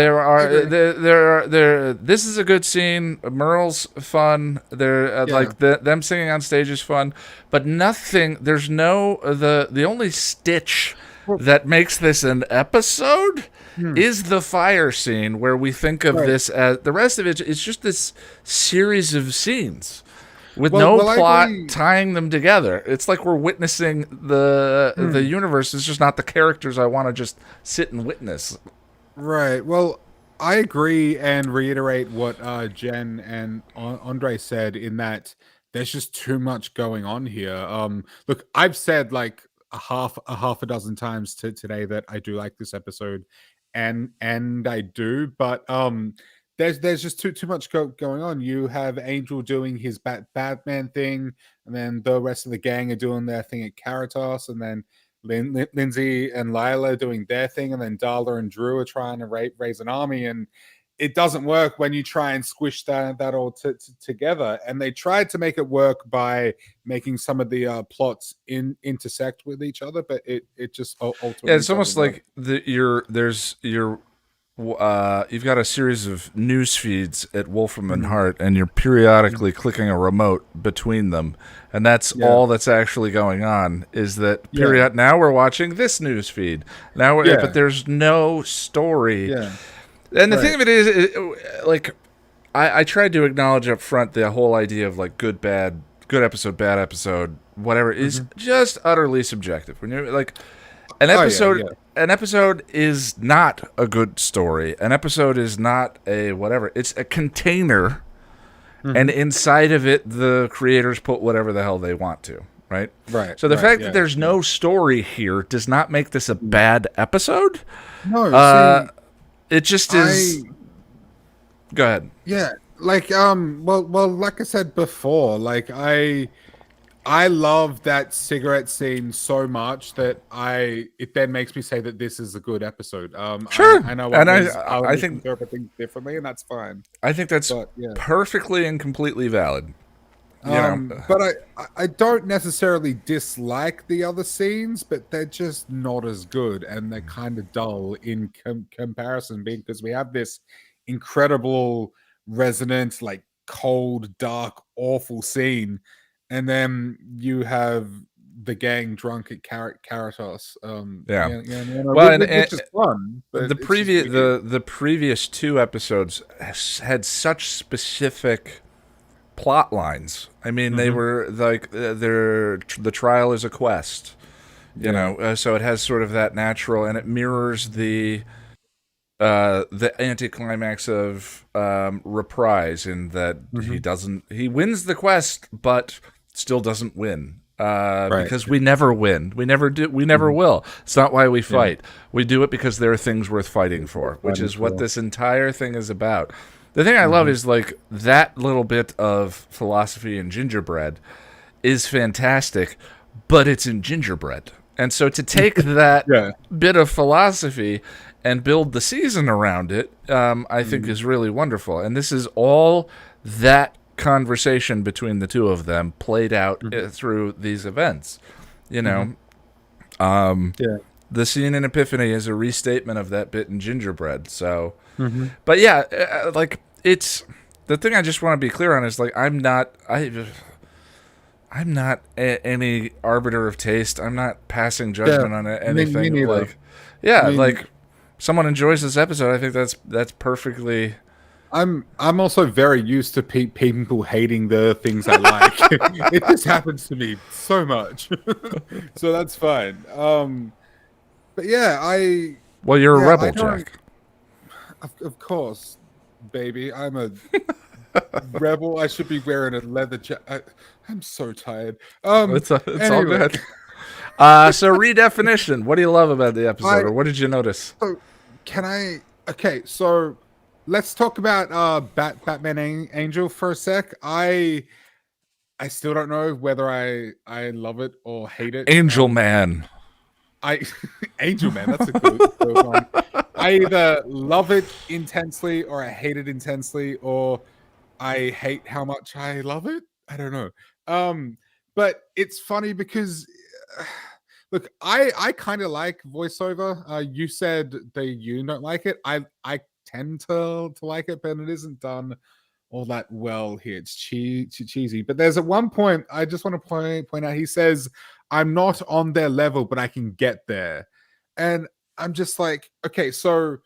A: is a good scene. Merle's fun. Them singing on stage is fun, but nothing. There's no the only stitch that makes this an episode is the fire scene, where we think of this as the rest of it. It's just this series of scenes with no plot tying them together. It's like we're witnessing the universe. It's just not the characters I want to just sit and witness.
C: Right. Well, I agree and reiterate what Jen and Andre said, in that there's just too much going on here. Look, I've said like a half a dozen times today that I do like this episode, and I do, but there's just too much going on. You have Angel doing his Batman thing, and then the rest of the gang are doing their thing at Caritas, and then Lindsay and Lila doing their thing, and then Darla and Drew are trying to raise an army, and it doesn't work when you try and squish that all together. And they tried to make it work by making some of the plots intersect with each other, but it just ultimately
A: it's almost like you've got a series of news feeds at Wolfram and Hart, and you're periodically clicking a remote between them, and that's all that's actually going on. Is that now we're watching this news feed now, but there's no story.
C: Yeah.
A: And the thing of it is, like, I tried to acknowledge up front the whole idea of like good episode, bad episode, whatever is just utterly subjective. When you're like. An episode is not a good story. An episode is not a whatever. It's a container, and inside of it, the creators put whatever the hell they want to, right?
C: Right.
A: So the fact that there's no story here does not make this a bad episode.
C: No,
A: it just is. Go ahead.
C: Yeah, like well, like I said before, like I love that cigarette scene so much that it then makes me say that this is a good episode.
A: Sure,
C: I know,
A: and
C: I think interpret things differently, and that's fine.
A: I think that's perfectly and completely valid.
C: But I don't necessarily dislike the other scenes, but they're just not as good, and they're kind of dull in comparison, because we have this incredible, resonant, like cold, dark, awful scene. And then you have the gang drunk at Caritas. Which is fun.
A: The previous two episodes had such specific plot lines. I mean, they were like the trial is a quest, you know. So it has sort of that natural, and it mirrors the anticlimax of Reprise in that he wins the quest, but still doesn't win because we never win. We never do. We never will. It's not why we fight. We do it because there are things worth fighting for, which is what this entire thing is about. The thing I love is like that little bit of philosophy in gingerbread is fantastic, but it's in gingerbread. And so to take that bit of philosophy and build the season around it, I think is really wonderful. And this is all that conversation between the two of them played out through these events. You know, the scene in Epiphany is a restatement of that bit in Gingerbread. So, but like it's the thing I just want to be clear on is like I'm not any arbiter of taste. I'm not passing judgment on anything.
C: Me
A: like, like someone enjoys this episode. I think that's perfectly.
C: I'm also very used to people hating the things I like. It just happens to me so much, so that's fine. But
A: well, you're a rebel, Jack.
C: Of course, baby. I'm a rebel. I should be wearing a leather jacket. I'm so tired.
A: It's all good. So redefinition. What do you love about the episode, or what did you notice?
C: So okay, so let's talk about Batman Angel for a sec. I still don't know whether I love it or hate it.
A: Angel Man.
C: Angel Man, that's a good one. I either love it intensely or I hate it intensely, or I hate how much I love it. I don't know. But it's funny because look, I kind of like voiceover. You said that you don't like it. I tend to like it, but it isn't done all that well here. It's cheesy. But there's at one point I just want to point out. He says, "I'm not on their level, but I can get there," and I'm just like, okay, so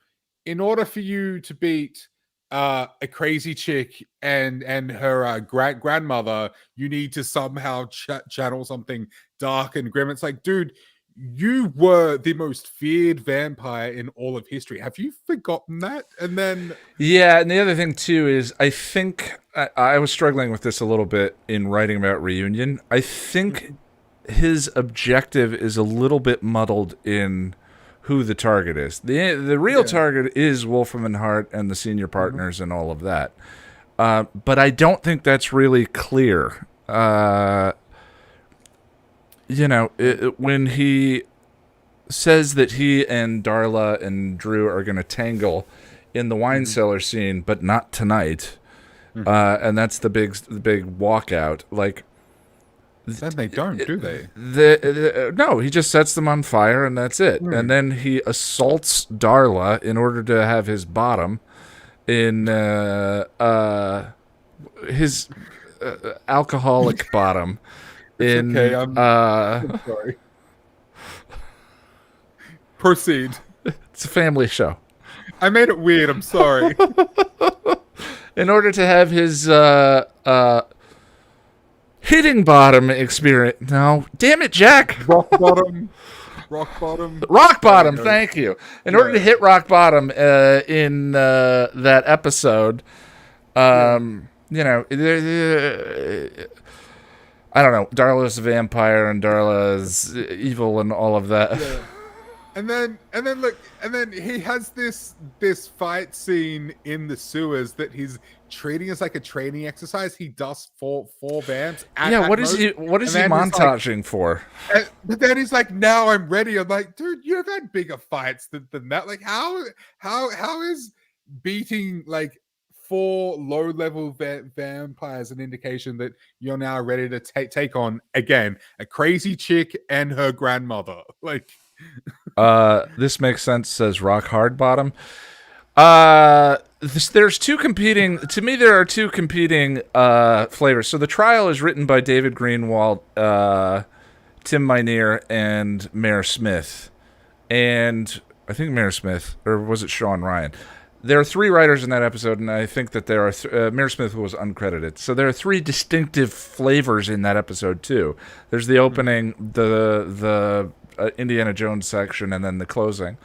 C: in order for you to beat a crazy chick and her grandmother, you need to somehow channel something dark and grim. It's like, dude, you were the most feared vampire in all of history. Have you forgotten that? And then
A: and the other thing too is I think I was struggling with this a little bit in writing about Reunion. I think his objective is a little bit muddled in who the target is. The real target is Wolfram and Hart and the senior partners and all of that. But I don't think that's really clear. When he says that he and Darla and Drew are going to tangle in the wine cellar scene, but not tonight. And that's the big walkout. Like,
C: then they don't, do they?
A: No, he just sets them on fire, and that's it. And then he assaults Darla in order to have his bottom in his alcoholic bottom.
C: Okay, I'm sorry. Proceed.
A: It's a family show.
C: I made it weird. I'm sorry.
A: In order to have his hitting bottom experience. No, damn it, Jack.
C: Rock bottom. Rock bottom.
A: Rock bottom. Thank you. In order to hit rock bottom in that episode, you know, I don't know. Darla's a vampire and Darla's evil and all of that.
C: Yeah. And then he has this fight scene in the sewers that he's treating as like a training exercise. He does four vamps.
A: What is he montaging for?
C: But then he's like, "Now I'm ready." I'm like, dude, you've had bigger fights than that. Like, how is beating like 4 low-level vampires an indication that you're now ready to take on again a crazy chick and her grandmother? Like.
A: This makes sense, says Rock Hard Bottom. There's two competing, to me there are two competing flavors. So the trial is written by David Greenwald, Tim Minear, and Mayor Smith. And I think Mayor Smith, or was it Sean Ryan? There are 3 writers in that episode, and I think that there are Mayor Smith was uncredited. So there are 3 distinctive flavors in that episode too. There's the opening, the Indiana Jones section, and then the closing.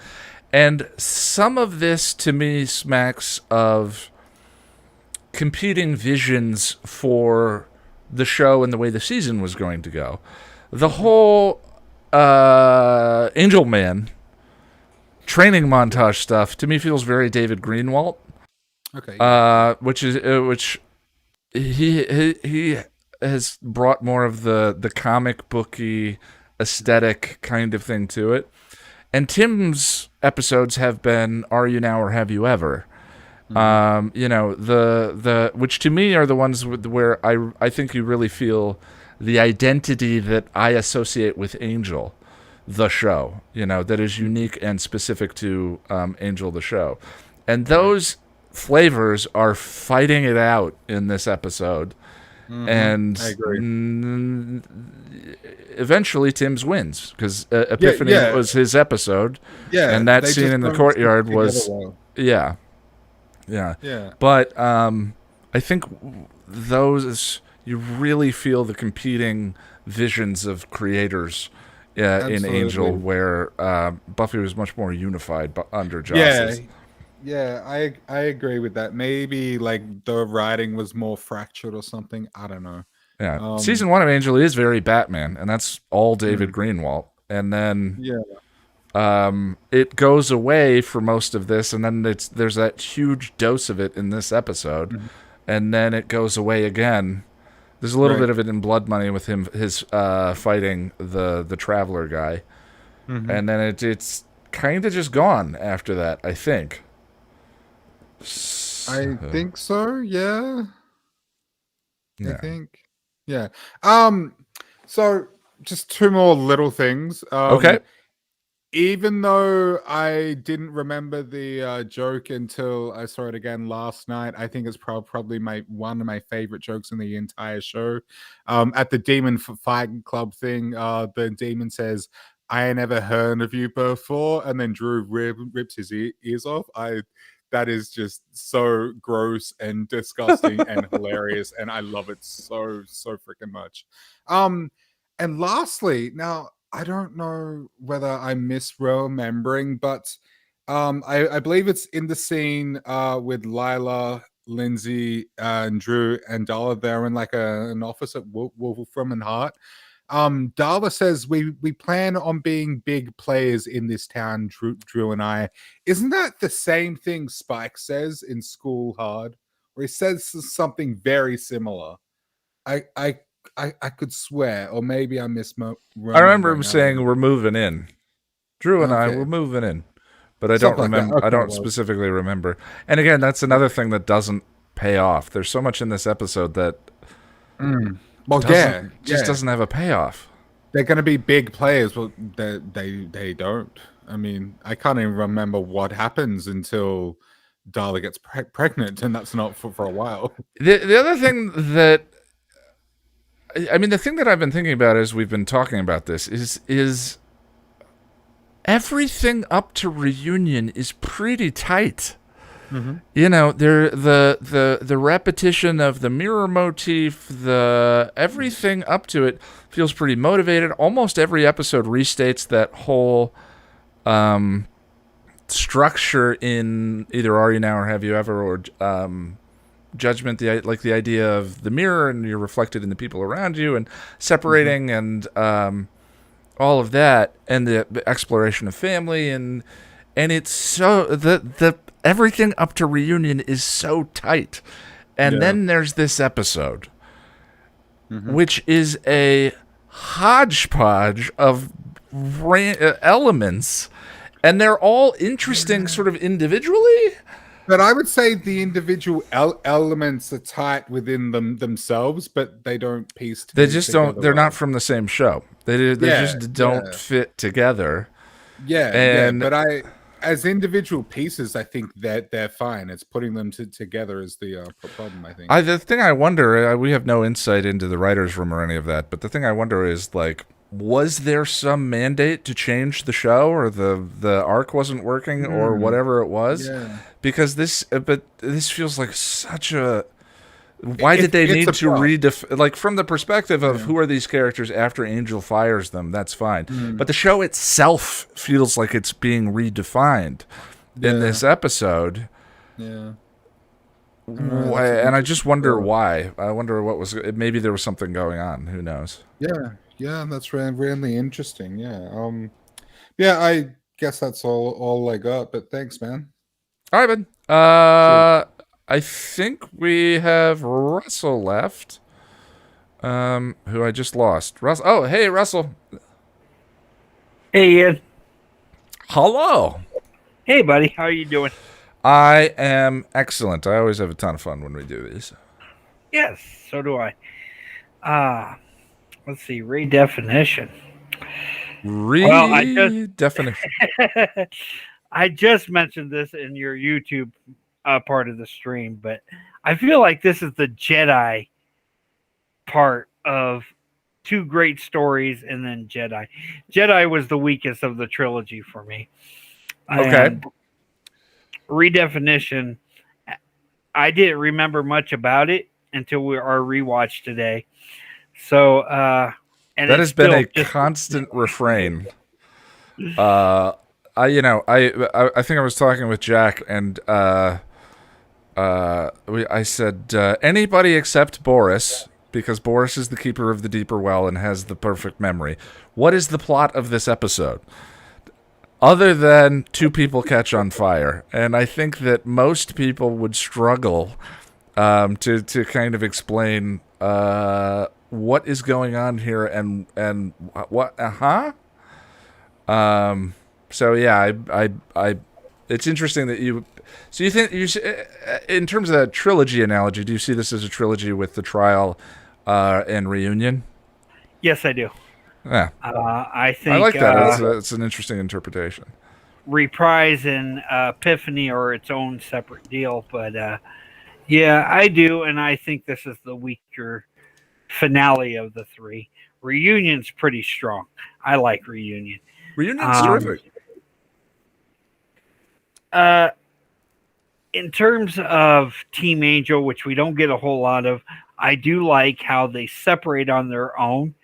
A: And some of this to me smacks of competing visions for the show and the way the season was going to go. The whole Angel Man training montage stuff to me feels very David Greenwald.
C: Okay.
A: Which he has brought more of the comic booky aesthetic kind of thing to it. And Tim's episodes have been Are You Now or Have You Ever? You know, the which to me are the ones where I think you really feel the identity that I associate with Angel, the show, you know, that is unique and specific to Angel, the show. And those flavors are fighting it out in this episode. And
C: I agree.
A: Eventually Tim's wins because Epiphany was his episode. Yeah, and that scene in the courtyard was yeah. But I think those you really feel the competing visions of creators in Angel, where Buffy was much more unified under Joss's.
C: Yeah, I agree with that. Maybe like the writing was more fractured or something. I don't know.
A: Yeah, season 1 of Angel is very Batman, and that's all David Greenwald. And then it goes away for most of this, and then there's that huge dose of it in this episode, and then it goes away again. There's a little bit of it in Blood Money with his fighting the Traveler guy, and then it's kind of just gone after that, I think.
C: I think so. Yeah. I think. Yeah. So just 2 more little things.
A: Okay.
C: Even though I didn't remember the joke until I saw it again last night, I think it's probably one of my favorite jokes in the entire show. At the Demon Fight Club thing, the demon says, "I ain't never heard of you before," and then Drew rips his ears off. That is just so gross and disgusting and hilarious, and I love it so freaking much. And lastly, now I don't know whether I'm misremembering, but I believe it's in the scene with Lila, Lindsay, and Drew and Darla. They're in like an office at Wolfram and Hart. Darla says we plan on being big players in this town, Drew and I. Isn't that the same thing Spike says in School Hard, where he says something very similar? I could swear, or maybe I misremembering.
A: I remember him saying we're moving in. Drew and I, we're moving in. but I don't remember. Okay, I don't specifically remember. And again, that's another thing that doesn't pay off. There's so much in this episode that just doesn't have a payoff.
C: They're going to be big players. Well, they don't. I mean, I can't even remember what happens until Darla gets pregnant, and that's not for a while.
A: The other thing that, I mean, the thing that I've been thinking about as we've been talking about this is everything up to reunion is pretty tight. Mm-hmm. You know, the repetition of the mirror motif, everything up to it feels pretty motivated. Almost every episode restates that whole structure in either Are You Now or Have You Ever or Judgment, the idea of the mirror and you're reflected in the people around you and separating and all of that, and the exploration of family and it's so the everything up to reunion is so tight. And then there's this episode, which is a hodgepodge of elements, and they're all interesting sort of individually.
C: But I would say the individual elements are tight within themselves, but they don't piece together.
A: They just don't. They're not from the same show. They just don't fit together.
C: But as individual pieces, I think that they're fine. It's putting them together is the problem, I think.
A: The thing I wonder, we have no insight into the writer's room or any of that, but the thing I wonder is, like, was there some mandate to change the show, or the arc wasn't working, or whatever it was? Yeah. Because this feels like such a... Why did they need to redefine? Like, from the perspective of who are these characters after Angel fires them, that's fine. But the show itself feels like it's being redefined in this episode. Yeah. And I just wonder why. I wonder what was... Maybe there was something going on. Who knows?
C: Yeah, that's really interesting. Yeah, I guess that's all I got. But thanks, man.
A: All right, man. I think we have Russell left, who I just lost. Russell. Oh, hey, Russell.
I: Hey, Ian.
A: Hello.
I: Hey, buddy. How are you doing?
A: I am excellent. I always have a ton of fun when we do these.
I: Yes, so do I. Let's see. Redefinition.
A: Redefinition.
I: I just mentioned this in your YouTube part of the stream, but I feel like this is the Jedi part of two great stories, and then Jedi. Jedi was the weakest of the trilogy for me.
A: Okay.
I: Redefinition, I didn't remember much about it until our rewatch today. So, and
A: that has been a constant refrain. I think I was talking with Jack, and I said anybody except Boris, because Boris is the keeper of the deeper well and has the perfect memory. What is the plot of this episode? Other than two people catch on fire, and I think that most people would struggle to kind of explain what is going on here and what So yeah, I it's interesting that you. So you think in terms of that trilogy analogy, do you see this as a trilogy with the trial and reunion?
I: Yes, I do.
A: Yeah,
I: I think
A: I like that. It's an interesting interpretation.
I: Reprise and Epiphany are its own separate deal, but yeah, I do, and I think this is the weaker finale of the three. Reunion's pretty strong. I like Reunion.
A: Reunion's terrific.
I: In terms of Team Angel, which we don't get a whole lot of, I do like how they separate on their own.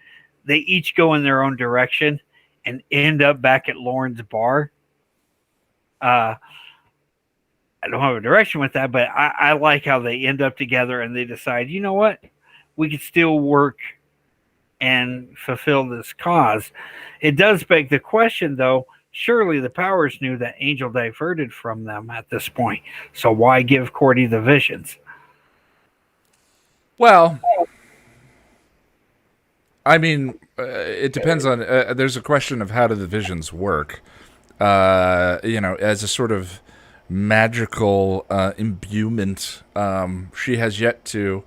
I: They each go in their own direction and end up back at Lauren's bar. I don't have a direction with that, but I like how they end up together and they decide, you know what? We could still work and fulfill this cause. It does beg the question, though, surely the Powers knew that Angel diverted from them at this point. So why give Cordy the visions?
A: Well, I mean, it depends on... there's a question of how do the visions work. as a sort of magical imbuement. She has yet to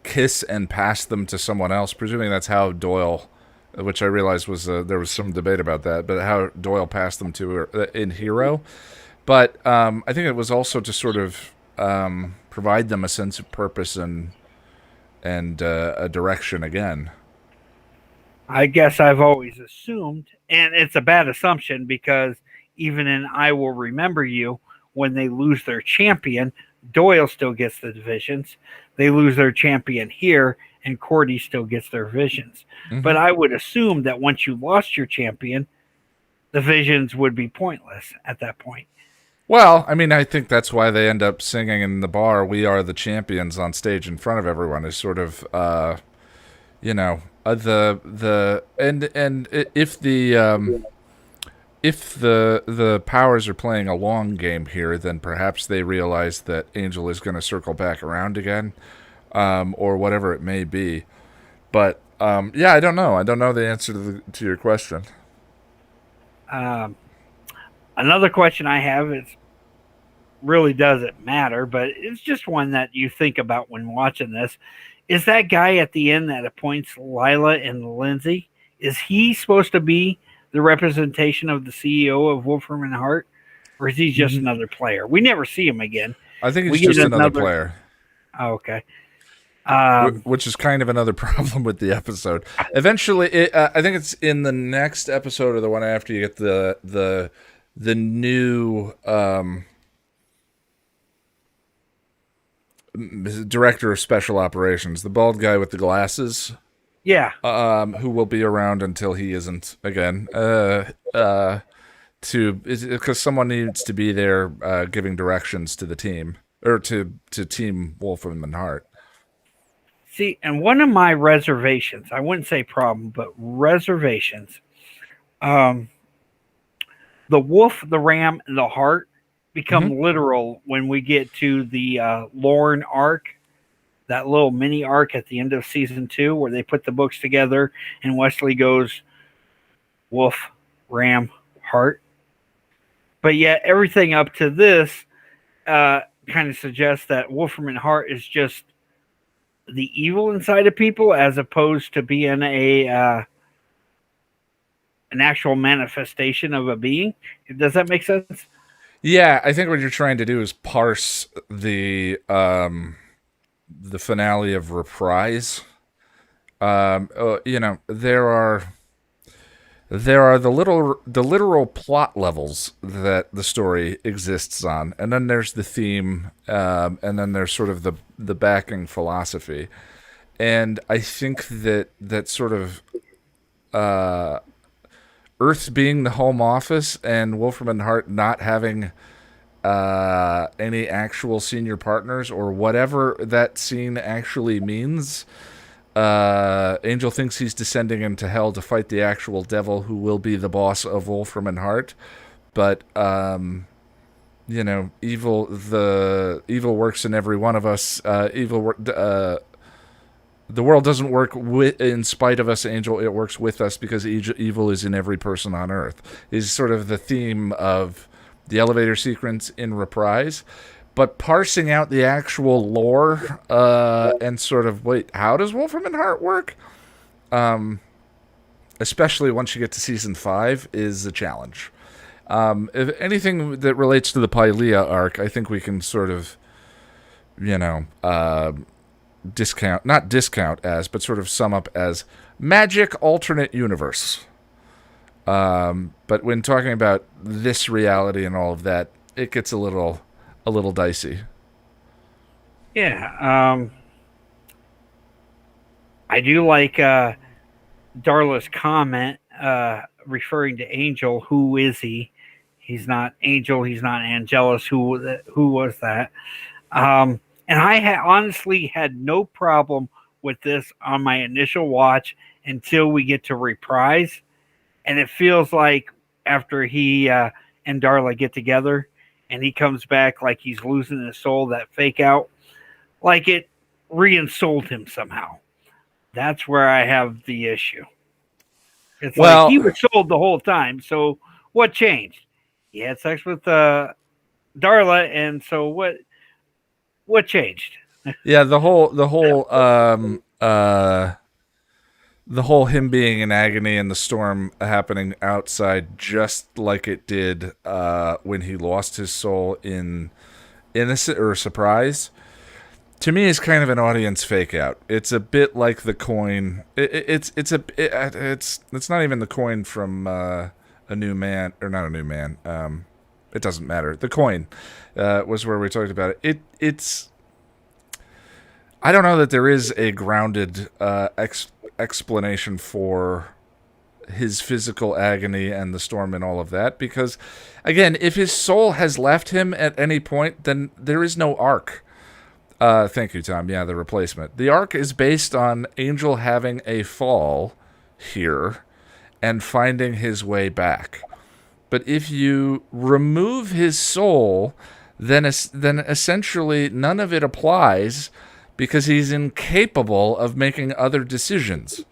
A: kiss and pass them to someone else, presuming that's how Doyle, which I realized was there was some debate about that, but how Doyle passed them to her in Hero. But I think it was also to sort of provide them a sense of purpose and a direction again.
I: I guess I've always assumed, and it's a bad assumption because even in I Will Remember You, when they lose their champion, Doyle still gets the visions. They lose their champion here, and Cordy still gets their visions. Mm-hmm. But I would assume that once you lost your champion, the visions would be pointless at that point.
A: Well, I mean, I think that's why they end up singing in the bar, "We Are the Champions" on stage in front of everyone, is sort of, if the powers are playing a long game here, then perhaps they realize that Angel is going to circle back around again, or whatever it may be. But I don't know. I don't know the answer to your question.
I: Another question I have is, really doesn't matter, but it's just one that you think about when watching this. Is that guy at the end that appoints Lila and Lindsay, is he supposed to be the representation of the CEO of Wolfram and Hart, or is he just another player? We never see him again.
A: I think he's just another player.
I: Oh, okay.
A: Which is kind of another problem with the episode. Eventually, I think it's in the next episode or the one after, you get the new director of special operations, the bald guy with the glasses.
I: Yeah.
A: Who will be around until he isn't again. Because someone needs to be there giving directions to the team, or to Team Wolfram and Hart.
I: See, and one of my reservations, I wouldn't say problem, but reservations, the wolf, the ram, and the heart become literal when we get to the Lorne arc, that little mini arc at the end of season 2, where they put the books together and Wesley goes wolf, ram, heart. But yet everything up to this kind of suggests that Wolfram and Hart is just the evil inside of people, as opposed to being an actual manifestation of a being. Does that make sense?
A: Yeah, I think what you're trying to do is parse the finale of Reprise. There are the literal plot levels that the story exists on, and then there's the theme, and then there's sort of the backing philosophy. And I think that sort of Earth being the home office and Wolfram and Hart not having any actual senior partners, or whatever that scene actually means. Angel thinks he's descending into hell to fight the actual devil, who will be the boss of Wolfram and Hart. But evil works in every one of us. The world doesn't work in spite of us, Angel. It works with us, because evil is in every person on Earth, is sort of the theme of the elevator sequence in Reprise. But parsing out the actual lore and sort of, wait, how does Wolfram and Hart work? Especially once you get to season 5, is a challenge. If anything that relates to the Pylea arc, I think we can sort of, not discount as, but sort of sum up as magic alternate universe. But when talking about this reality and all of that, it gets a little dicey.
I: Yeah. I do like Darla's comment referring to Angel. Who is he? He's not Angel. He's not Angelus. Who was that? And I honestly had no problem with this on my initial watch until we get to Reprise. And it feels like after he and Darla get together and he comes back like he's losing his soul, that fake out, like it reinsouled him somehow. That's where I have the issue. It's like he was sold the whole time. So what changed? He had sex with Darla, and so what changed?
A: Yeah, the whole him being in agony and the storm happening outside, just like it did when he lost his soul in Innocent or Surprise, to me is kind of an audience fake out. It's a bit like the coin. It's not even the coin from A New Man, or not A New Man. It doesn't matter. The coin was where we talked about it. It's. I don't know that there is a grounded explanation for his physical agony and the storm and all of that, because, again, if his soul has left him at any point, then there is no arc. Thank you, Tom. Yeah, the replacement. The arc is based on Angel having a fall here and finding his way back. But if you remove his soul, then essentially none of it applies, because he's incapable of making other decisions.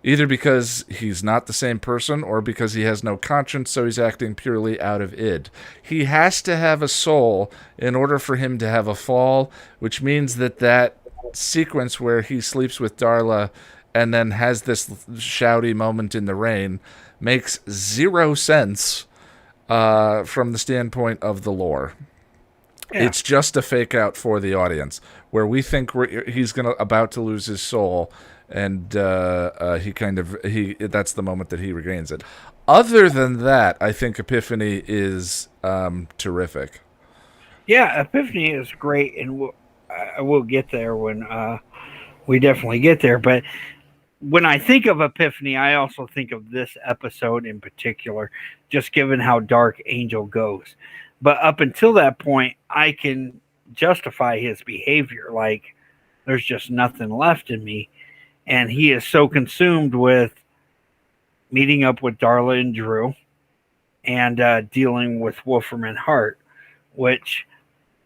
A: Either because he's not the same person, or because he has no conscience, so he's acting purely out of id. He has to have a soul in order for him to have a fall, which means that sequence where he sleeps with Darla and then has this shouty moment in the rain makes zero sense from the standpoint of the lore. Yeah. It's just a fake out for the audience, where we think he's about to lose his soul, and that's the moment that he regains it. Other than that, I think Epiphany is terrific.
I: Yeah, Epiphany is great, and we'll get there when we definitely get there. But when I think of Epiphany, I also think of this episode in particular, just given how dark Angel goes. But up until that point, I can justify his behavior. Like, there's just nothing left in me. And he is so consumed with meeting up with Darla and Drew and dealing with Wolfram and Hart, which,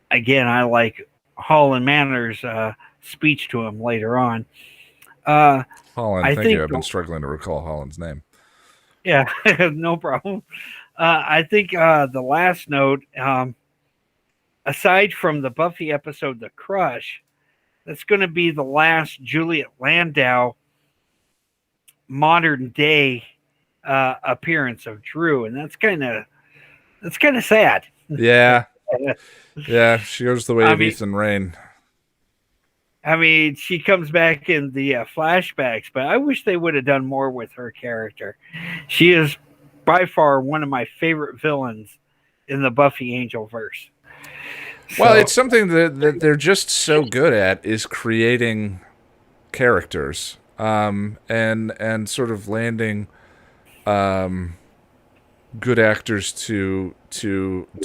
I: again, I like Holland Manor's speech to him later on.
A: Holland, thank you. I've been struggling to recall Holland's name.
I: Yeah, no problem. I think the last note, aside from the Buffy episode, The Crush, that's going to be the last Juliet Landau modern day appearance of Drew, and that's kind of sad.
A: Yeah, yeah, she goes the way of Ethan Rain.
I: I mean, she comes back in the flashbacks, but I wish they would have done more with her character. She is by far one of my favorite villains in the Buffy Angel verse.
A: Well, it's something that they're just so good at, is creating characters and sort of landing good actors to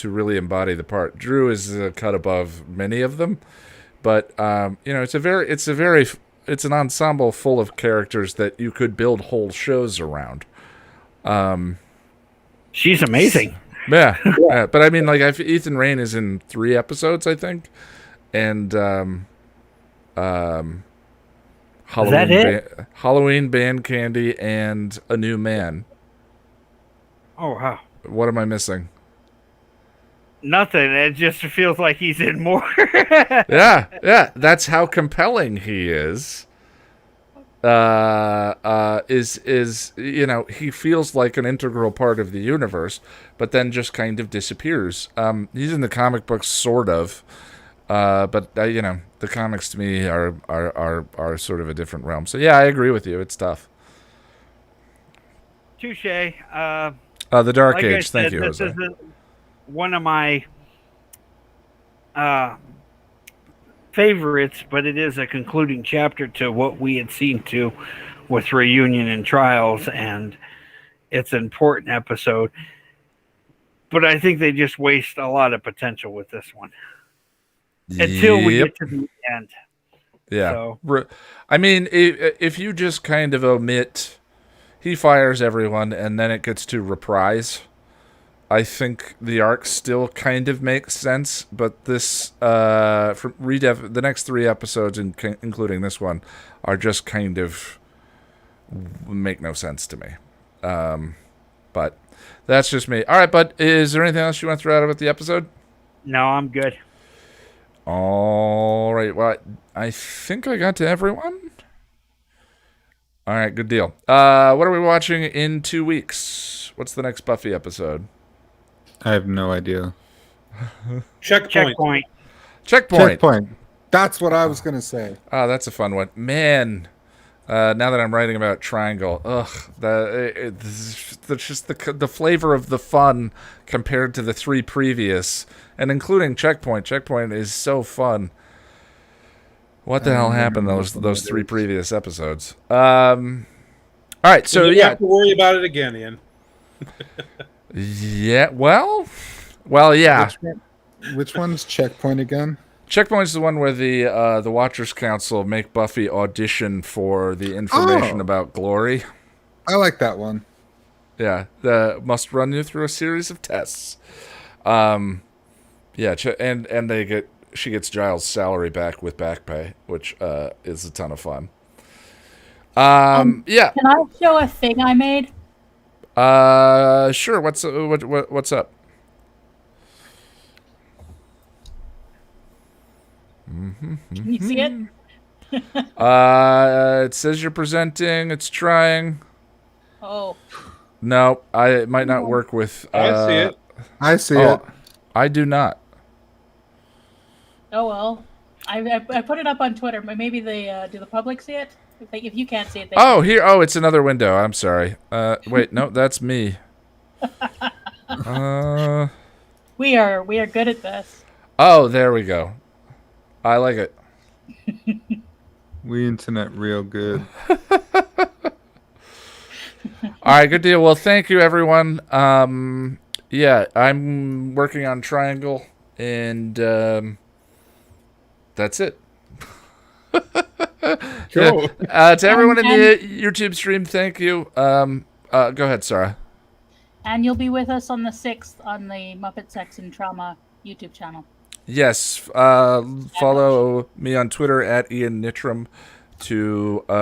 A: really embody the part. Drew is a cut above many of them, but it's an ensemble full of characters that you could build whole shows around.
I: She's amazing.
A: Yeah, yeah, but I mean, like, Ethan Rain is in 3 episodes, I think, and Halloween, Band Candy, and A New Man.
I: Oh wow!
A: What am I missing?
I: Nothing. It just feels like he's in more.
A: yeah. That's how compelling he is. He feels like an integral part of the universe, but then just kind of disappears. He's in the comic books, sort of, but the comics to me are sort of a different realm. So yeah, I agree with you. It's tough.
I: Touche.
A: The Dark Age. Thank you, Jose.
I: This is one of my favorites, but it is a concluding chapter to what we had seen to with Reunion and Trials, and it's an important episode. But I think they just waste a lot of potential with this one until we get to the end.
A: Yeah. So. I mean, if you just kind of omit, he fires everyone and then it gets to Reprise, I think the arc still kind of makes sense, but this the next 3 episodes, including this one, are just kind of make no sense to me. But That's just me. All right, bud. Is there anything else you want to throw out about the episode?
I: No, I'm good.
A: All right. Well, I think I got to everyone. All right, good deal. What are we watching in 2 weeks? What's the next Buffy episode?
C: I have no idea.
D: Checkpoint.
A: Checkpoint.
C: That's what I was gonna say.
A: Oh, that's a fun one, man. Now that I'm writing about Triangle, it's just the flavor of the fun compared to the 3 previous, and including Checkpoint. Checkpoint is so fun. What the hell happened those 3 previous episodes? All right, so
D: you have to worry about it again, Ian.
A: Yeah, well, yeah.
C: Which one's Checkpoint again?
A: Checkpoint's the one where the Watchers Council make Buffy audition for the information about Glory.
C: I like that one.
A: Yeah, must run you through a series of tests. And she gets Giles' salary back with back pay, which is a ton of fun. Yeah.
B: Can I show a thing I made?
A: Sure. What's up?
B: Can you see it?
A: It says you're presenting. It's trying.
B: Oh.
A: No, it might not work with.
D: I see it.
C: I see it.
A: I do not.
B: Oh well. I put it up on Twitter. Maybe they do the public see it? If you can't see it, they
A: can. Here. Oh, it's another window. I'm sorry. Wait, no, that's me.
B: We are good at this.
A: Oh, there we go. I like it.
C: We internet real good.
A: All right, good deal. Well, thank you, everyone. Yeah, I'm working on Triangle, and that's it.
C: Cool.
A: To everyone in the YouTube stream, thank you. Go ahead, Sarah.
B: And you'll be with us on the 6th on the Muppet Sex and Trauma YouTube channel.
A: Yes, follow me on Twitter at Ian Nittram,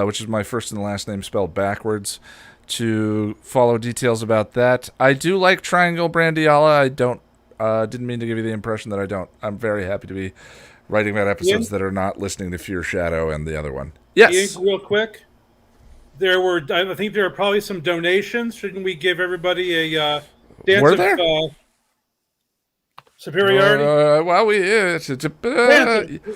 A: which is my first and last name spelled backwards, to follow details about that. I do like Triangle Brandiala. I didn't mean to give you the impression that I don't. I'm very happy to be writing about episodes that are not listening to Fear Shadow and the other one. Yes.
D: Ian, real quick, I think there are probably some donations. Shouldn't we give everybody a dance of superiority?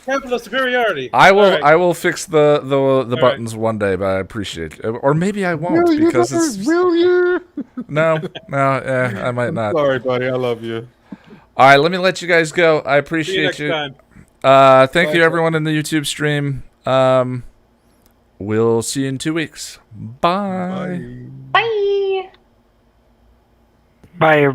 D: Capital superiority.
A: I will fix the buttons one day, but I appreciate it. Or maybe I won't because it's.
C: Will you?
A: No, I might not.
C: Sorry, buddy. I love you.
A: All right, let me let you guys go. I appreciate you.
D: Time.
A: Thank you, everyone in the YouTube stream. We'll see you in 2 weeks. Bye.
H: Bye.
I: Bye.